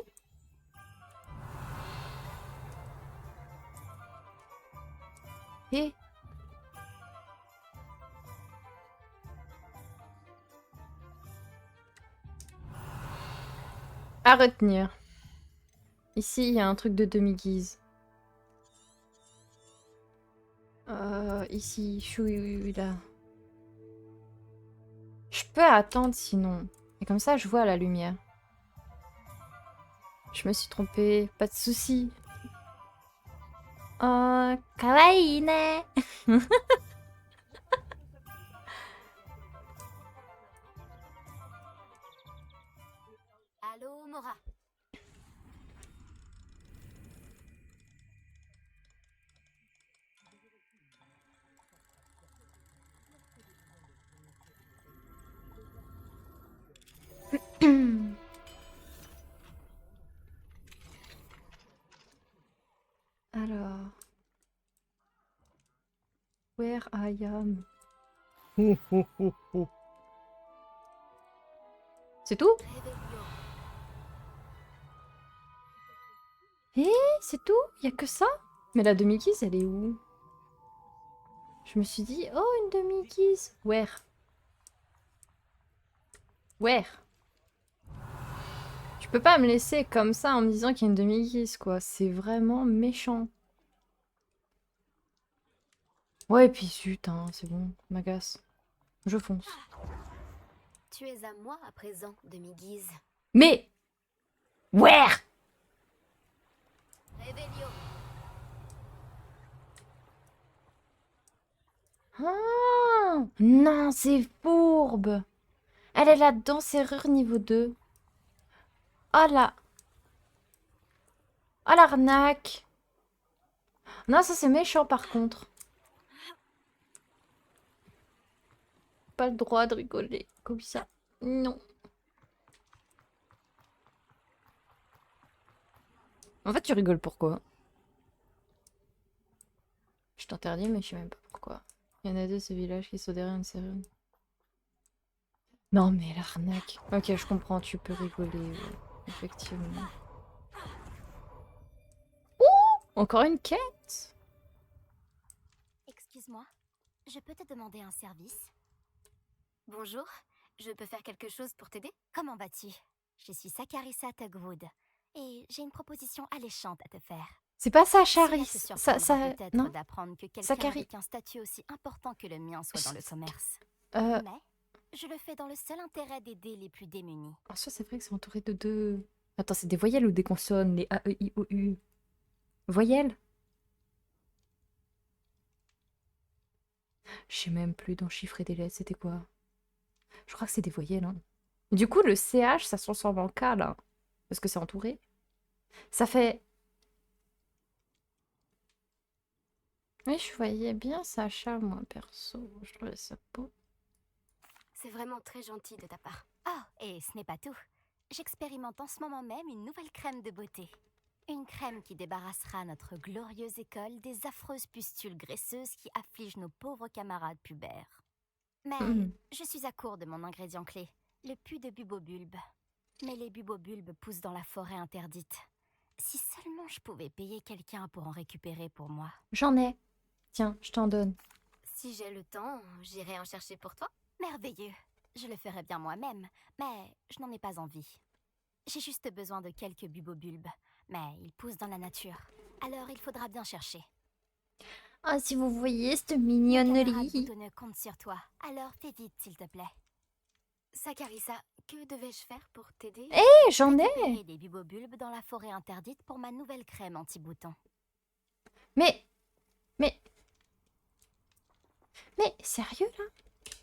[SPEAKER 1] Et à retenir. Ici, il y a un truc de demi-guise. Ici, là. Je peux attendre sinon. Et comme ça, je vois la lumière. Je me suis trompée, pas de souci. Oh, kawaii ne.
[SPEAKER 3] Allô, Mora.
[SPEAKER 1] Alors. Where I am.
[SPEAKER 6] Oh, oh, oh, oh.
[SPEAKER 1] C'est tout?
[SPEAKER 3] Revelio.
[SPEAKER 1] C'est tout? Y a que ça? Mais la demi-guise, elle est où? Je me suis dit, oh, une demi-guise. Where? Where? Tu peux pas me laisser comme ça en me disant qu'il y a une demi-guise, quoi. C'est vraiment méchant. Ouais, et puis zut, hein, c'est bon, m'agace. Je fonce.
[SPEAKER 3] Tu es à moi à présent, demi-guise.
[SPEAKER 1] Mais where?
[SPEAKER 3] Revelio.
[SPEAKER 1] Ah non, c'est fourbe. Elle est là-dedans, serrure niveau 2. Oh là. Oh l'arnaque. Non, ça c'est méchant par contre. Pas le droit de rigoler comme ça. Non. En fait, tu rigoles pourquoi? Je t'interdis, mais je sais même pas pourquoi. Il y en a deux, ce village qui sont derrière une serrure. Non, mais l'arnaque. Ok, je comprends, tu peux rigoler, ouais, effectivement. Ouh! Encore une quête?
[SPEAKER 3] Excuse-moi, je peux te demander un service? Bonjour, je peux faire quelque chose pour t'aider? Comment vas-tu? Je suis Sakarissa Tugwood et j'ai une proposition alléchante à te faire.
[SPEAKER 1] C'est pas ça,
[SPEAKER 3] Cela
[SPEAKER 1] Charis.
[SPEAKER 3] te
[SPEAKER 1] Ça,
[SPEAKER 3] surprendra peut-être
[SPEAKER 1] non?
[SPEAKER 3] d'apprendre que quelqu'un
[SPEAKER 1] Sakari.
[SPEAKER 3] avec un statut aussi important que le mien soit dans le commerce.
[SPEAKER 1] Euh,
[SPEAKER 3] Mais je le fais dans le seul intérêt d'aider les plus démunis.
[SPEAKER 1] en soi, c'est vrai que c'est entouré de deux. Attends, c'est des voyelles ou des consonnes? Les A, E, I, O, U. Voyelles? Je sais même plus dans chiffrer des lettres, c'était quoi? Je crois que c'est des voyelles, hein. Du coup, le CH, ça se transforme en K, là. Parce que c'est entouré. Ça fait... Oui, je voyais bien Sacha, moi, perso. Je trouvais ça beau.
[SPEAKER 3] C'est vraiment très gentil de ta part. Oh, et ce n'est pas tout. J'expérimente en ce moment même une nouvelle crème de beauté. Une crème qui débarrassera notre glorieuse école des affreuses pustules graisseuses qui affligent nos pauvres camarades pubères. Mais je suis à court de mon ingrédient clé, le pus de bubobulbe. Mais les bubobulbes poussent dans la forêt interdite. Si seulement je pouvais payer quelqu'un pour en récupérer pour moi.
[SPEAKER 1] J'en ai. Tiens, je t'en donne.
[SPEAKER 3] Si j'ai le temps, j'irai en chercher pour toi. Merveilleux. Je le ferai bien moi-même, mais je n'en ai pas envie. J'ai juste besoin de quelques bubobulbes, mais ils poussent dans la nature. Alors il faudra bien chercher.
[SPEAKER 1] Ah, si vous voyez cette
[SPEAKER 3] Camarade
[SPEAKER 1] mignonnerie.
[SPEAKER 3] boutonneux compte sur toi. Alors fais vite, s'il te plaît. Sakarissa, que devais-je faire pour t'aider?
[SPEAKER 1] Eh, j'en ai.
[SPEAKER 3] Récupérer des bubobulbes dans la forêt interdite pour ma nouvelle crème anti-boutons.
[SPEAKER 1] Mais, mais sérieux là?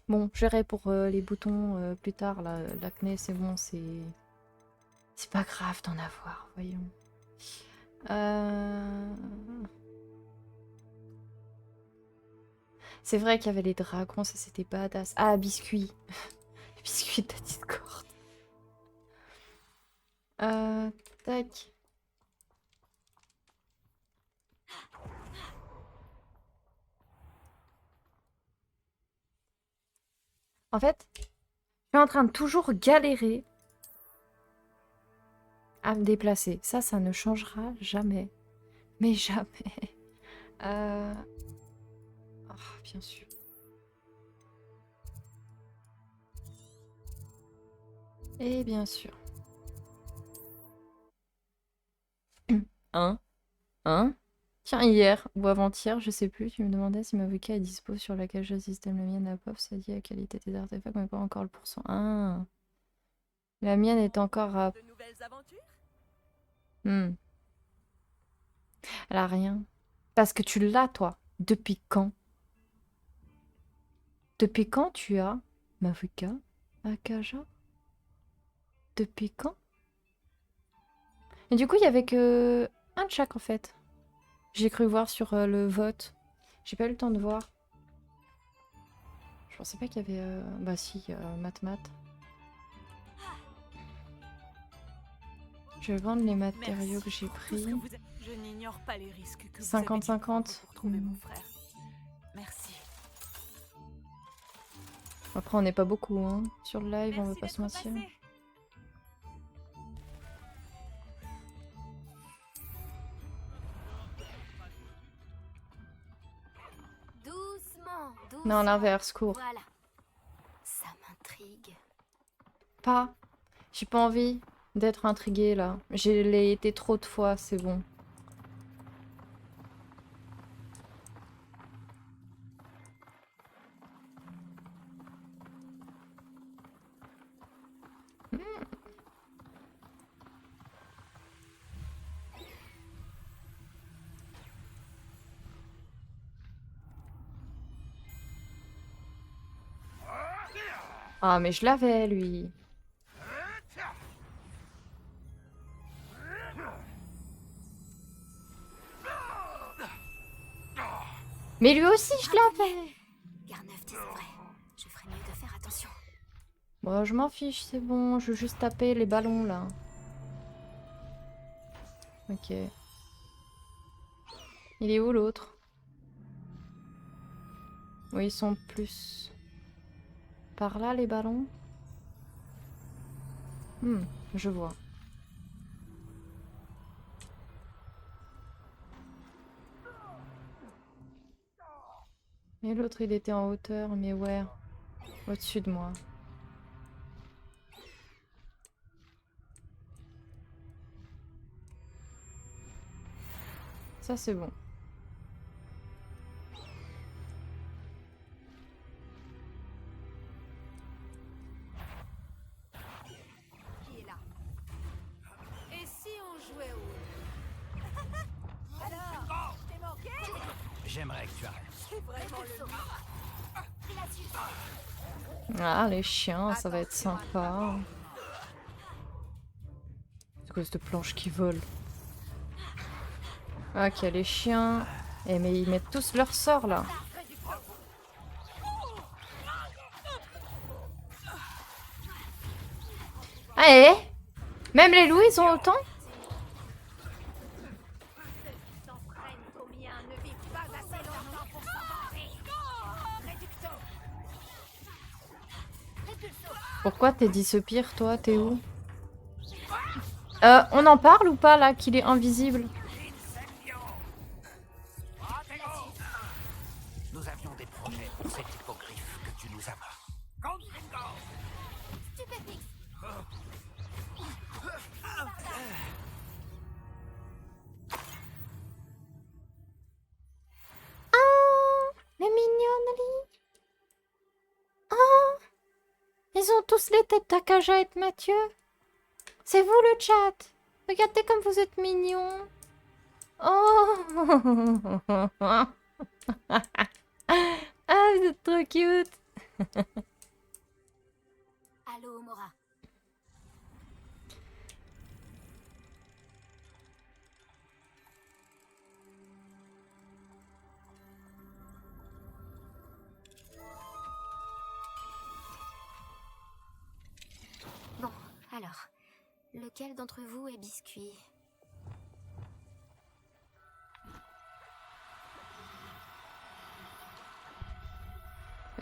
[SPEAKER 1] Bon, je verrai pour les boutons plus tard. Là, l'acné, c'est bon, c'est pas grave d'en avoir. Voyons. C'est vrai qu'il y avait les dragons, ça c'était badass. Ah, biscuit. Biscuit de la Discord. Tac. En fait, je suis en train de toujours galérer à me déplacer. Ça ne changera jamais. Mais jamais. Oh, bien sûr. Et bien sûr. Hein? Tiens, hier ou avant-hier, je sais plus, tu me demandais si ma VK est dispo sur la cage de système. La mienne, la POF, ça dit la qualité des artefacts, mais pas encore le pourcent. Ah. La mienne est encore à...
[SPEAKER 4] De nouvelles aventures?
[SPEAKER 1] Elle a rien. Parce que tu l'as, toi. Depuis quand? Depuis quand tu as ma VK Akaja? Depuis quand? Et du coup, il y avait que un de chaque, en fait. J'ai cru voir sur le vote. J'ai pas eu le temps de voir. Je pensais pas qu'il y avait... Bah si, Mat. Je vais vendre les matériaux que j'ai pris.
[SPEAKER 4] Je n'ignore pas les risques que
[SPEAKER 1] 50-50.
[SPEAKER 4] pour trouver mon frère. Merci.
[SPEAKER 1] Après, on n'est pas beaucoup, hein. Sur le live, on va
[SPEAKER 4] Merci
[SPEAKER 1] pas se
[SPEAKER 4] d'être
[SPEAKER 1] mentir.
[SPEAKER 4] passé.
[SPEAKER 3] Doucement.
[SPEAKER 1] Non, l'inverse, cours.
[SPEAKER 3] Voilà. Ça m'intrigue.
[SPEAKER 1] Pas. J'ai pas envie d'être intriguée, là. Je l'ai été trop de fois, c'est bon. Ah, mais je l'avais, lui. Mais lui aussi, je l'avais.
[SPEAKER 3] Garneuf disait vrai. Je ferais mieux de faire attention.
[SPEAKER 1] Bon, je m'en fiche, c'est bon. Je veux juste taper les ballons, là. Ok. Il est où, l'autre? Oui, ils sont plus... Par là, les ballons? Je vois. Et l'autre, il était en hauteur, mais ouais. Au-dessus de moi. Ça, c'est bon.
[SPEAKER 2] Qui est là? Et si on jouait au... Alors, je t'ai manqué?
[SPEAKER 5] J'aimerais que tu arrêtes.
[SPEAKER 2] C'est vraiment le
[SPEAKER 1] Ah, les chiens, ça va être sympa. C'est quoi cette planche qui vole? Ok, les chiens. Eh, mais ils mettent tous leur sort, là. Ah, eh? Même les loups, ils ont autant? Pourquoi t'es dit ce pire, toi? T'es où? On en parle ou pas, là, qu'il est invisible?
[SPEAKER 7] Nous avions des projets pour cet hippogriffe que tu nous as.
[SPEAKER 3] Stupéfix.
[SPEAKER 1] Oh, les mignonneries. Oh, ils ont tous les têtes d'Akaja et de Mathieu. C'est vous le chat. Regardez comme vous êtes mignons. Oh. Ah, vous êtes trop cute.
[SPEAKER 3] Allô, Mora. Bon, alors, lequel d'entre vous est biscuit?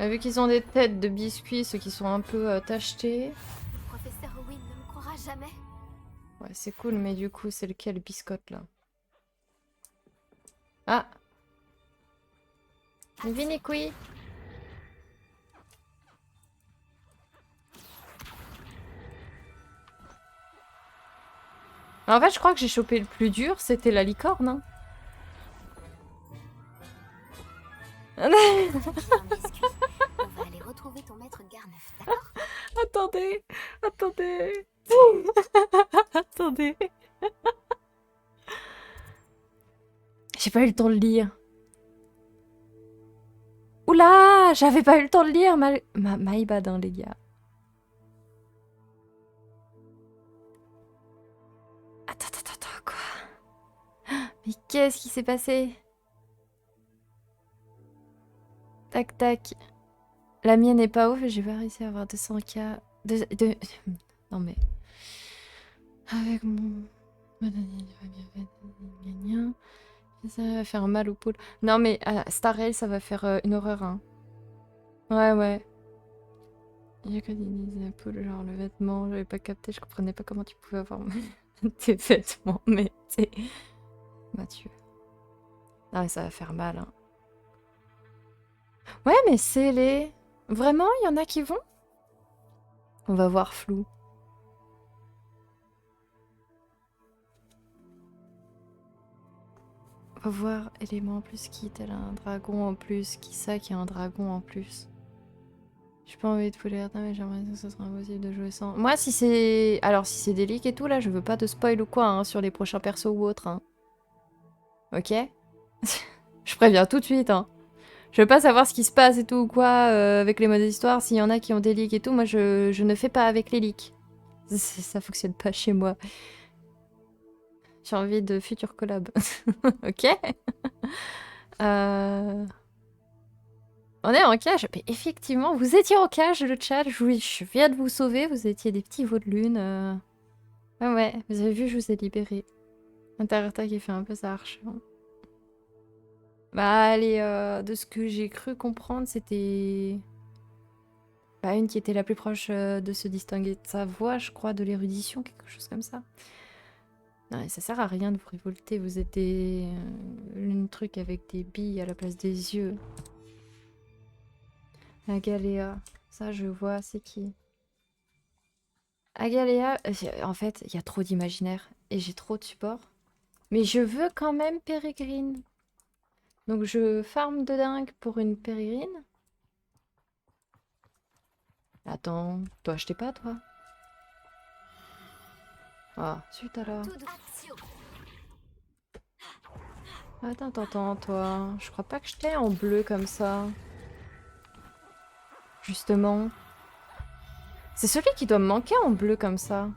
[SPEAKER 1] Vu qu'ils ont des têtes de biscuits, ceux qui sont un peu tachetés.
[SPEAKER 3] Le professeur Owen ne me croira jamais.
[SPEAKER 1] Ouais, c'est cool, mais du coup, c'est lequel biscotte là? Ah! Vinniqui! En fait, je crois que j'ai chopé le plus dur, c'était la licorne. Hein.
[SPEAKER 3] Tu as un biscuit. On va aller retrouver ton maître Garneuf, d'accord?
[SPEAKER 1] Attendez! Attendez! Attendez! J'ai pas eu le temps de lire. Oula! J'avais pas eu le temps de lire, my bad, hein, les gars. Attends, quoi? Mais qu'est-ce qui s'est passé? Tac, tac. La mienne n'est pas ouf et j'ai pas réussi à avoir 200K. Non mais... Avec mon... Ça va faire mal aux poules. Non mais Star Rail, ça va faire une horreur. Hein. Ouais. Il y a que des poules, genre le vêtement, j'avais pas capté, je comprenais pas comment tu pouvais avoir tes vêtements, mais t'es... Mathieu. Non mais ça va faire mal. Hein. Ouais mais c'est les... Vraiment, il y en a qui vont? On va voir flou. On va voir élément en plus qui tel un dragon en plus. Qui ça qui a un dragon en plus? J'ai pas envie de pouler mais j'aimerais que ce serait impossible de jouer sans. Moi si c'est... Alors si c'est des leaks et tout là, je veux pas de spoil ou quoi hein, sur les prochains persos ou autres. Hein. Ok. Je préviens tout de suite. Hein. Je veux pas savoir ce qui se passe et tout ou quoi avec les modes d'histoire. S'il y en a qui ont des leaks et tout, moi je ne fais pas avec les leaks. Ça fonctionne pas chez moi. J'ai envie de future collab. Ok. On est en cage. Mais effectivement, vous étiez en cage, le chat. Je viens de vous sauver. Vous étiez des petits veaux de lune. Ouais, vous avez vu, je vous ai libéré. Interreta qui fait un peu sa arche. Bah, allez, de ce que j'ai cru comprendre, c'était... Bah, une qui était la plus proche de se distinguer de sa voix, je crois, de l'érudition, quelque chose comme ça. Non, mais ça sert à rien de vous révolter, vous êtes des... un truc avec des billes à la place des yeux. Agaléa, ça je vois, c'est qui? Agaléa, en fait, il y a trop d'imaginaire et j'ai trop de support. Mais je veux quand même Pérégrine. Donc je farme de dingue pour une Pérégrine. Attends, toi achetais pas toi? Ah, zut alors. Attends, toi. Je crois pas que je t'ai en bleu comme ça. Justement. C'est celui qui doit me manquer en bleu comme ça.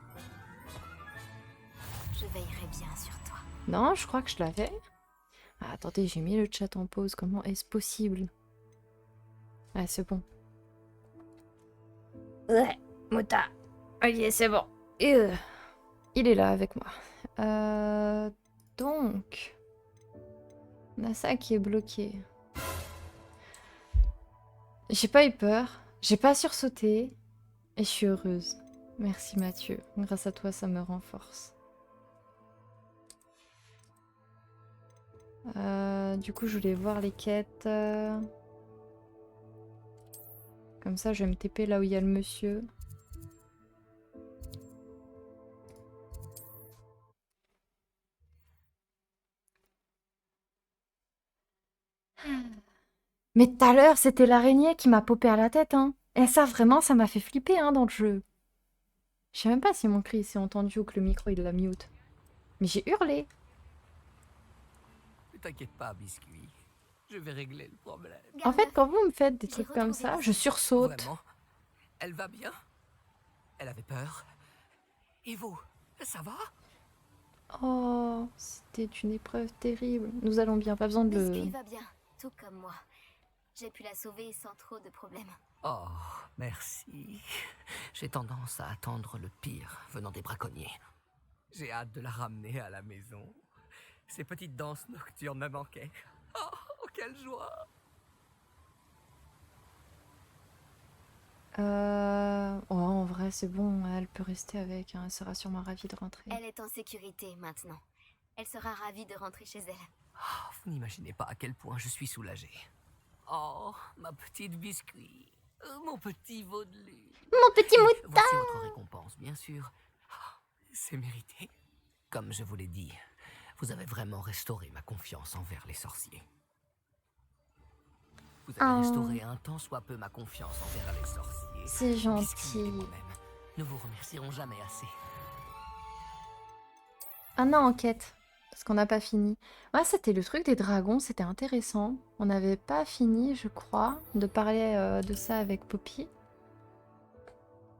[SPEAKER 3] Je veillerai bien sur toi.
[SPEAKER 1] Non, je crois que je l'avais. Ah, attendez, j'ai mis le chat en pause. Comment est-ce possible? Ouais, c'est bon. Ouais, Mota. Ok, c'est bon. Il est là avec moi. Donc... On a ça qui est bloqué. J'ai pas eu peur. J'ai pas sursauté. Et je suis heureuse. Merci Mathieu. Grâce à toi, ça me renforce. Du coup, je voulais voir les quêtes. Comme ça, je vais me TP là où il y a le monsieur. Mais tout à l'heure, c'était l'araignée qui m'a popé à la tête, hein. Et ça, vraiment, ça m'a fait flipper, hein, dans le jeu. Je sais même pas si mon cri s'est entendu ou que le micro, il l'a mute. Mais j'ai hurlé.
[SPEAKER 7] Ne t'inquiète pas, biscuit. Je vais régler le problème.
[SPEAKER 1] En fait, quand vous me faites des
[SPEAKER 3] J'ai
[SPEAKER 1] trucs comme
[SPEAKER 3] retrouvé
[SPEAKER 1] ça,
[SPEAKER 3] la
[SPEAKER 1] je sursaute.
[SPEAKER 7] Vraiment? Elle va bien? Elle avait peur? Et vous? Ça va?
[SPEAKER 1] Oh, c'était une épreuve terrible. Nous allons bien, pas besoin de
[SPEAKER 3] Biscuit
[SPEAKER 1] le...
[SPEAKER 3] va bien, tout comme moi. J'ai pu la sauver sans trop de problèmes.
[SPEAKER 7] Oh, merci. J'ai tendance à attendre le pire venant des braconniers. J'ai hâte de la ramener à la maison. Ces petites danses nocturnes me manquaient. Oh, quelle joie!
[SPEAKER 1] Oh, en vrai, c'est bon, elle peut rester avec, hein. Elle sera sûrement ravie de rentrer.
[SPEAKER 3] Elle est en sécurité maintenant. Elle sera ravie de rentrer chez elle.
[SPEAKER 7] Oh, vous n'imaginez pas à quel point je suis soulagé. Oh, ma petite biscuit. Mon petit vaudelu.
[SPEAKER 1] Mon petit
[SPEAKER 7] Et
[SPEAKER 1] mouton!
[SPEAKER 7] voici votre récompense, bien sûr. Oh, c'est mérité. Comme je vous l'ai dit, vous avez vraiment restauré ma confiance envers les sorciers. Vous avez restauré un tant soit peu ma confiance envers les sorciers.
[SPEAKER 1] C'est
[SPEAKER 7] Biscuit et
[SPEAKER 1] gentil.
[SPEAKER 7] moi-même, nous vous remercierons jamais assez.
[SPEAKER 1] Ah non, enquête. Parce qu'on n'a pas fini. Ouais, c'était le truc des dragons, c'était intéressant. On n'avait pas fini, je crois, de parler de ça avec Poppy.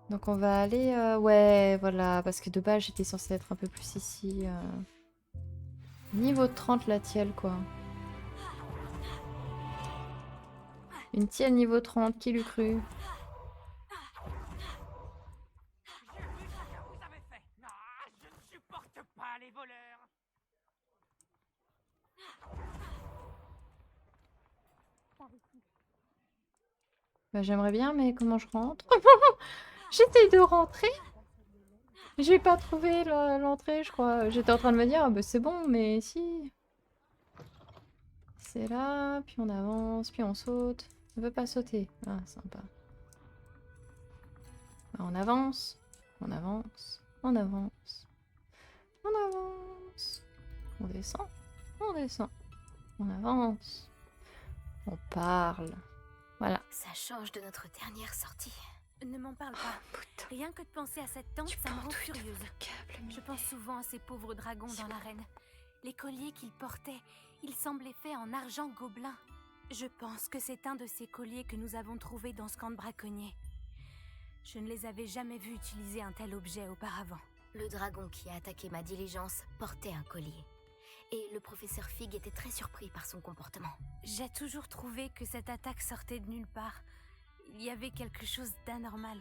[SPEAKER 1] Donc on va aller... ouais, voilà, parce que de base, j'étais censée être un peu plus ici. Niveau 30, la tielle, quoi. Une tielle niveau 30, qui l'eût cru?
[SPEAKER 4] J'ai vu ce que vous avez fait. Ah, je ne supporte pas les voleurs.
[SPEAKER 1] Bah, j'aimerais bien, mais comment je rentre? J'essaye de rentrer. J'ai pas trouvé l'entrée, je crois. J'étais en train de me dire, ah bah c'est bon, mais si. C'est là, puis on avance, puis on saute. On peut pas sauter. Ah, sympa. Bah, on avance, on avance, on avance, on avance. On descend, on descend, on avance. On parle. Voilà.
[SPEAKER 3] Ça change de notre dernière sortie.
[SPEAKER 8] Ne m'en parle pas.
[SPEAKER 1] Putain,
[SPEAKER 8] Rien que de penser à cette tente,
[SPEAKER 1] tu
[SPEAKER 8] ça me rend
[SPEAKER 1] portes tout
[SPEAKER 8] furieuse.
[SPEAKER 1] le câble,
[SPEAKER 8] Je pense souvent à ces pauvres dragons dans l'arène. Les colliers qu'ils portaient, ils semblaient faits en argent gobelin. Je pense que c'est un de ces colliers que nous avons trouvé dans ce camp de braconniers. Je ne les avais jamais vus utiliser un tel objet auparavant.
[SPEAKER 3] Le dragon qui a attaqué ma diligence portait un collier. Et le professeur Fig était très surpris par son comportement.
[SPEAKER 8] J'ai toujours trouvé que cette attaque sortait de nulle part. Il y avait quelque chose d'anormal.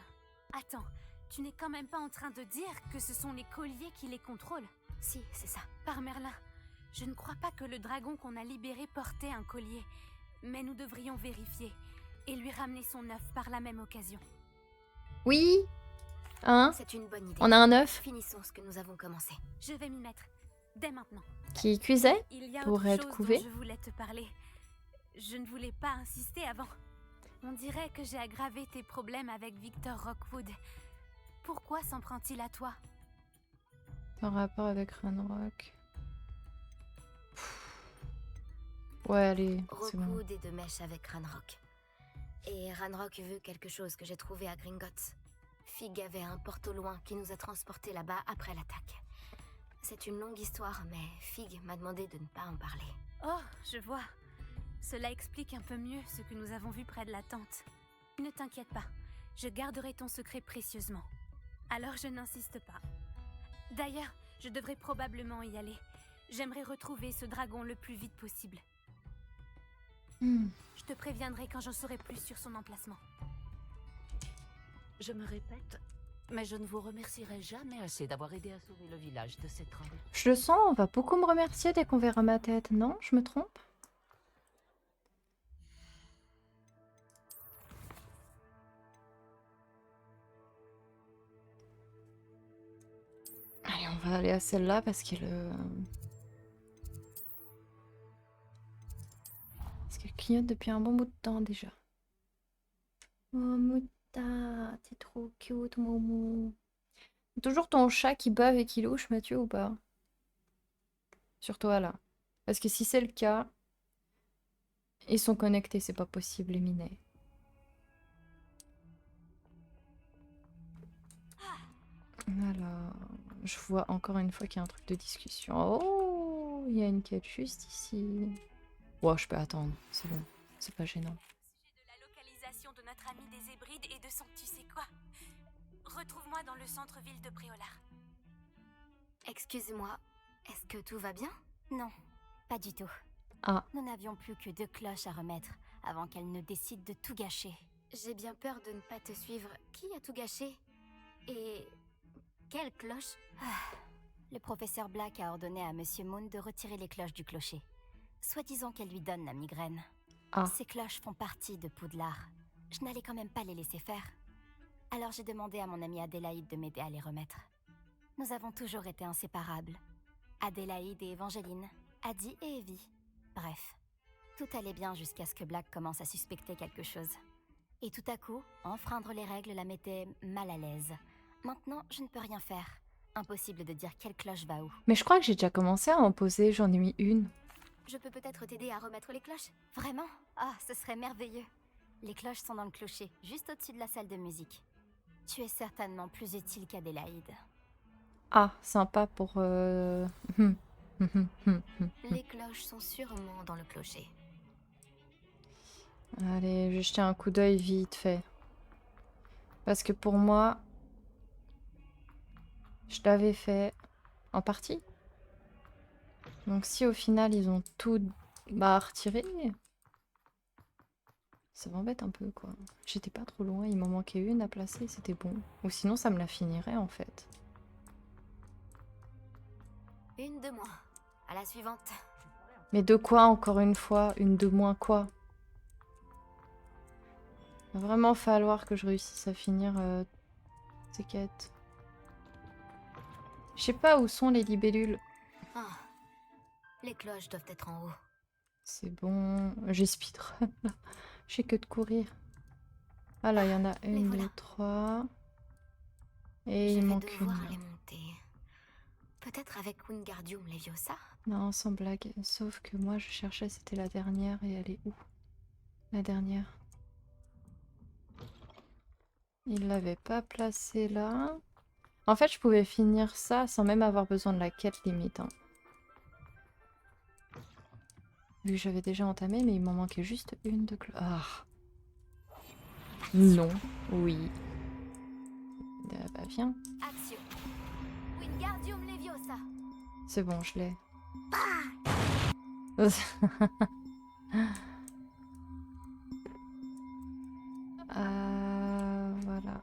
[SPEAKER 8] Attends, tu n'es quand même pas en train de dire que ce sont les colliers qui les contrôlent?
[SPEAKER 3] Si, c'est ça.
[SPEAKER 8] Par Merlin, je ne crois pas que le dragon qu'on a libéré portait un collier. Mais nous devrions vérifier et lui ramener son œuf par la même occasion.
[SPEAKER 1] Oui. Hein?
[SPEAKER 3] C'est une bonne idée.
[SPEAKER 1] On a un œuf
[SPEAKER 3] Finissons ce que nous avons commencé.
[SPEAKER 8] Je vais m'y mettre, dès maintenant.
[SPEAKER 1] qui cuisait
[SPEAKER 8] Il y a
[SPEAKER 1] pour
[SPEAKER 8] autre
[SPEAKER 1] être
[SPEAKER 8] chose
[SPEAKER 1] couvé.
[SPEAKER 8] dont je voulais te parler. Je ne voulais pas insister avant. On dirait que j'ai aggravé tes problèmes avec Victor Rockwood. Pourquoi s'en prend-il à toi?
[SPEAKER 1] En rapport avec Ranrock. Ouais, allez, c'est bon.
[SPEAKER 3] Rockwood est de mèche avec Ranrock. Et Ranrock veut quelque chose que j'ai trouvé à Gringotts. Fig avait un porte au loin qui nous a transportés là-bas après l'attaque. C'est une longue histoire, mais Fig m'a demandé de ne pas en parler.
[SPEAKER 8] Oh, je vois. Cela explique un peu mieux ce que nous avons vu près de la tente. Ne t'inquiète pas, je garderai ton secret précieusement. Alors je n'insiste pas. D'ailleurs, je devrais probablement y aller. J'aimerais retrouver ce dragon le plus vite possible. Je te préviendrai quand j'en saurai plus sur son emplacement.
[SPEAKER 9] Je me répète, mais je ne vous remercierai jamais assez d'avoir aidé à sauver le village de ces trolls.
[SPEAKER 1] Je le sens, on va beaucoup me remercier dès qu'on verra ma tête. Non, je me trompe? On va aller à celle-là parce qu'elle clignote depuis un bon bout de temps déjà. Oh Mouta, t'es trop cute Momo. Toujours ton chat qui bave et qui louche Mathieu ou pas? Sur toi là. Parce que si c'est le cas, ils sont connectés, c'est pas possible les minets. Alors, je vois encore une fois qu'il y a un truc de discussion. Oh, il y a une quête juste ici. Wow, je peux attendre, c'est bon, c'est pas gênant.
[SPEAKER 8] Au sujet de la localisation de notre ami des Hébrides et de son tu sais quoi. Retrouve-moi dans le centre-ville de Préolard.
[SPEAKER 3] Excuse-moi, est-ce que tout va bien? Non, pas du tout.
[SPEAKER 1] Ah,
[SPEAKER 3] Nous n'avions plus que 2 cloches à remettre avant qu'elle ne décide de tout gâcher. J'ai bien peur de ne pas te suivre. Qui a tout gâché? Et... quelle cloche? Le professeur Black a ordonné à Monsieur Moon de retirer les cloches du clocher. Soi-disant qu'elle lui donne la migraine.
[SPEAKER 1] ah.
[SPEAKER 3] Ces cloches font partie de Poudlard. Je n'allais quand même pas les laisser faire. Alors j'ai demandé à mon amie Adélaïde de m'aider à les remettre. Nous avons toujours été inséparables. Adélaïde et Evangeline, Adi et Evie. Bref, tout allait bien jusqu'à ce que Black commence à suspecter quelque chose. Et tout à coup, enfreindre les règles la mettait mal à l'aise. Maintenant, je ne peux rien faire. Impossible de dire quelle cloche va où.
[SPEAKER 1] Mais je crois que j'ai déjà commencé à en poser, j'en ai mis une.
[SPEAKER 3] Je peux peut-être t'aider à remettre les cloches? Vraiment? Ah, ce serait merveilleux. Les cloches sont dans le clocher, juste au-dessus de la salle de musique. Tu es certainement plus utile qu'Adélaïde.
[SPEAKER 1] Ah, sympa pour...
[SPEAKER 3] Les cloches sont sûrement dans le clocher.
[SPEAKER 1] Allez, je vais jeter un coup d'œil vite fait. Parce que pour moi, je l'avais fait en partie. Donc si au final ils ont tout retiré, ça m'embête un peu quoi. J'étais pas trop loin, il m'en manquait une à placer, c'était bon. Ou sinon ça me la finirait en fait.
[SPEAKER 3] Une de moins. À la suivante.
[SPEAKER 1] Mais de quoi encore une fois? Une de moins quoi? Il va vraiment falloir que je réussisse à finir ces quêtes. Je sais pas où sont les libellules.
[SPEAKER 3] Ah, les cloches doivent être en haut.
[SPEAKER 1] C'est bon, j'ai speedrun là. J'ai que de courir. Ah là, il y en a une,
[SPEAKER 3] voilà.
[SPEAKER 1] 2, 3. Et
[SPEAKER 3] Je
[SPEAKER 1] il
[SPEAKER 3] vais
[SPEAKER 1] manque
[SPEAKER 3] devoir
[SPEAKER 1] une.
[SPEAKER 3] les monter. Peut-être avec Wingardium Leviosa?
[SPEAKER 1] Non, sans blague. Sauf que moi, je cherchais, c'était la dernière. Et elle est où? La dernière. Il l'avait pas placée là. En fait, je pouvais finir ça sans même avoir besoin de la quête limite. Hein. Vu que j'avais déjà entamé, mais il m'en manquait juste une de cloche. Ah. Non. Oui. Bah viens.
[SPEAKER 3] Action. Wingardium Leviosa.
[SPEAKER 1] C'est bon, je l'ai. Voilà.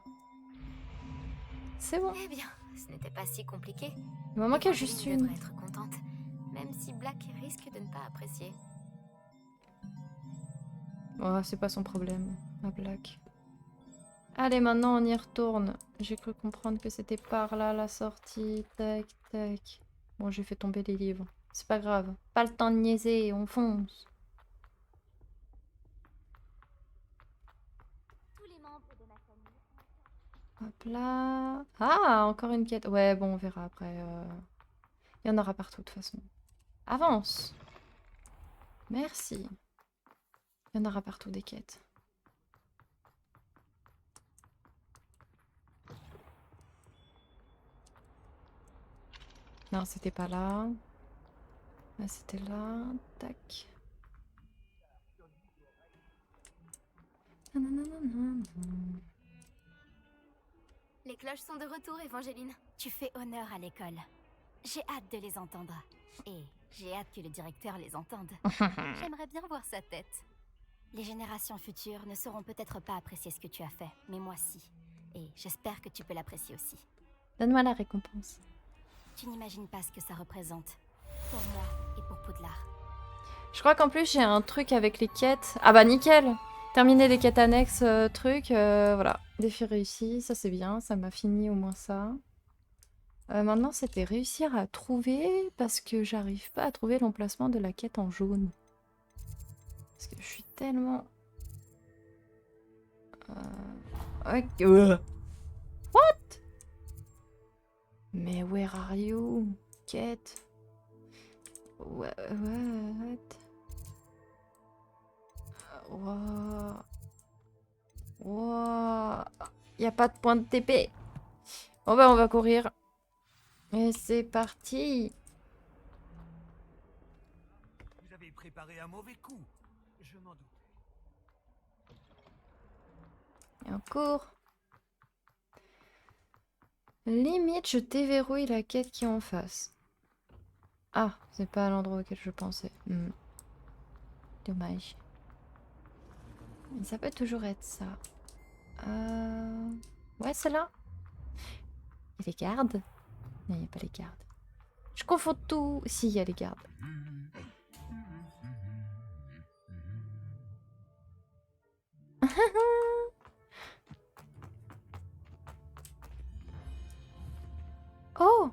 [SPEAKER 1] C'est bon.
[SPEAKER 3] Eh bien, ce n'était pas si compliqué.
[SPEAKER 1] Il m'en manquait juste
[SPEAKER 3] Evangeline
[SPEAKER 1] une.
[SPEAKER 3] devrait être contente, même si Black risque de ne pas apprécier.
[SPEAKER 1] Oh, c'est pas son problème, ma Black. Allez, maintenant on y retourne. J'ai cru comprendre que c'était par là la sortie. Tac, tac. Bon, j'ai fait tomber les livres. C'est pas grave. Pas le temps de niaiser, on fonce.
[SPEAKER 3] Tous les membres de ma famille.
[SPEAKER 1] Hop là. Ah, encore une quête. Ouais, bon, on verra après. Il y en aura partout de toute façon. Avance. Merci. Il y en aura partout des quêtes. Non, c'était pas là. Là, c'était là. Tac.
[SPEAKER 3] Les cloches sont de retour, Evangeline. Tu fais honneur à l'école. J'ai hâte de les entendre. Et j'ai hâte que le directeur les entende. J'aimerais bien voir sa tête. Les générations futures ne sauront peut-être pas apprécier ce que tu as fait, mais moi si. Et j'espère que tu peux l'apprécier aussi.
[SPEAKER 1] Donne-moi la récompense.
[SPEAKER 3] Tu n'imagines pas ce que ça représente. Pour moi et pour Poudlard.
[SPEAKER 1] Je crois qu'en plus j'ai un truc avec les quêtes. Ah bah nickel. Terminer les quêtes annexes, voilà. Défi réussi, ça c'est bien, ça m'a fini au moins ça. Maintenant, c'était réussir à trouver parce que j'arrive pas à trouver l'emplacement de la quête en jaune. Parce que je suis tellement... Ok. What? Mais where are you? Quête. What? Wow. Wow. Y a pas de point de TP. Bon bah on va courir. Et c'est parti.
[SPEAKER 5] Vous avez préparé un mauvais coup. Je m'en doutais.
[SPEAKER 1] Et on court. Limite, je déverrouille la quête qui est en face. Ah, c'est pas l'endroit auquel je pensais. Dommage. Mais ça peut toujours être ça. Ouais, c'est là. Il y a les gardes? Non, il n'y a pas les gardes. Je confonds tout. Si, il y a les gardes. Oh!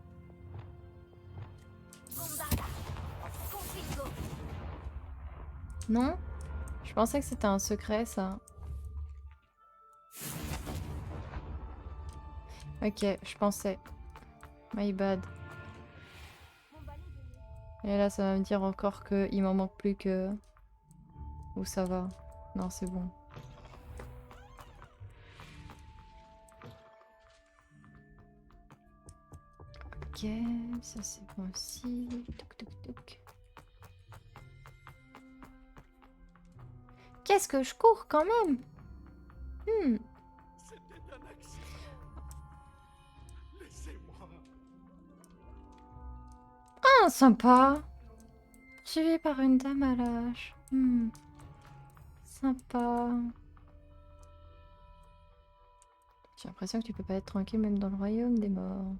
[SPEAKER 1] Non? Je pensais que c'était un secret, ça. Ok, je pensais. My bad. Et là, ça va me dire encore qu'il m'en manque plus que... Où ça va? Non, c'est bon. Ok, ça c'est bon aussi. Toc toc toc. Qu'est-ce que je cours quand même?
[SPEAKER 5] C'était un accident. Laissez-moi.
[SPEAKER 1] Ah, sympa. Suivi par une dame à l'âge. Sympa. J'ai l'impression que tu peux pas être tranquille même dans le royaume des morts.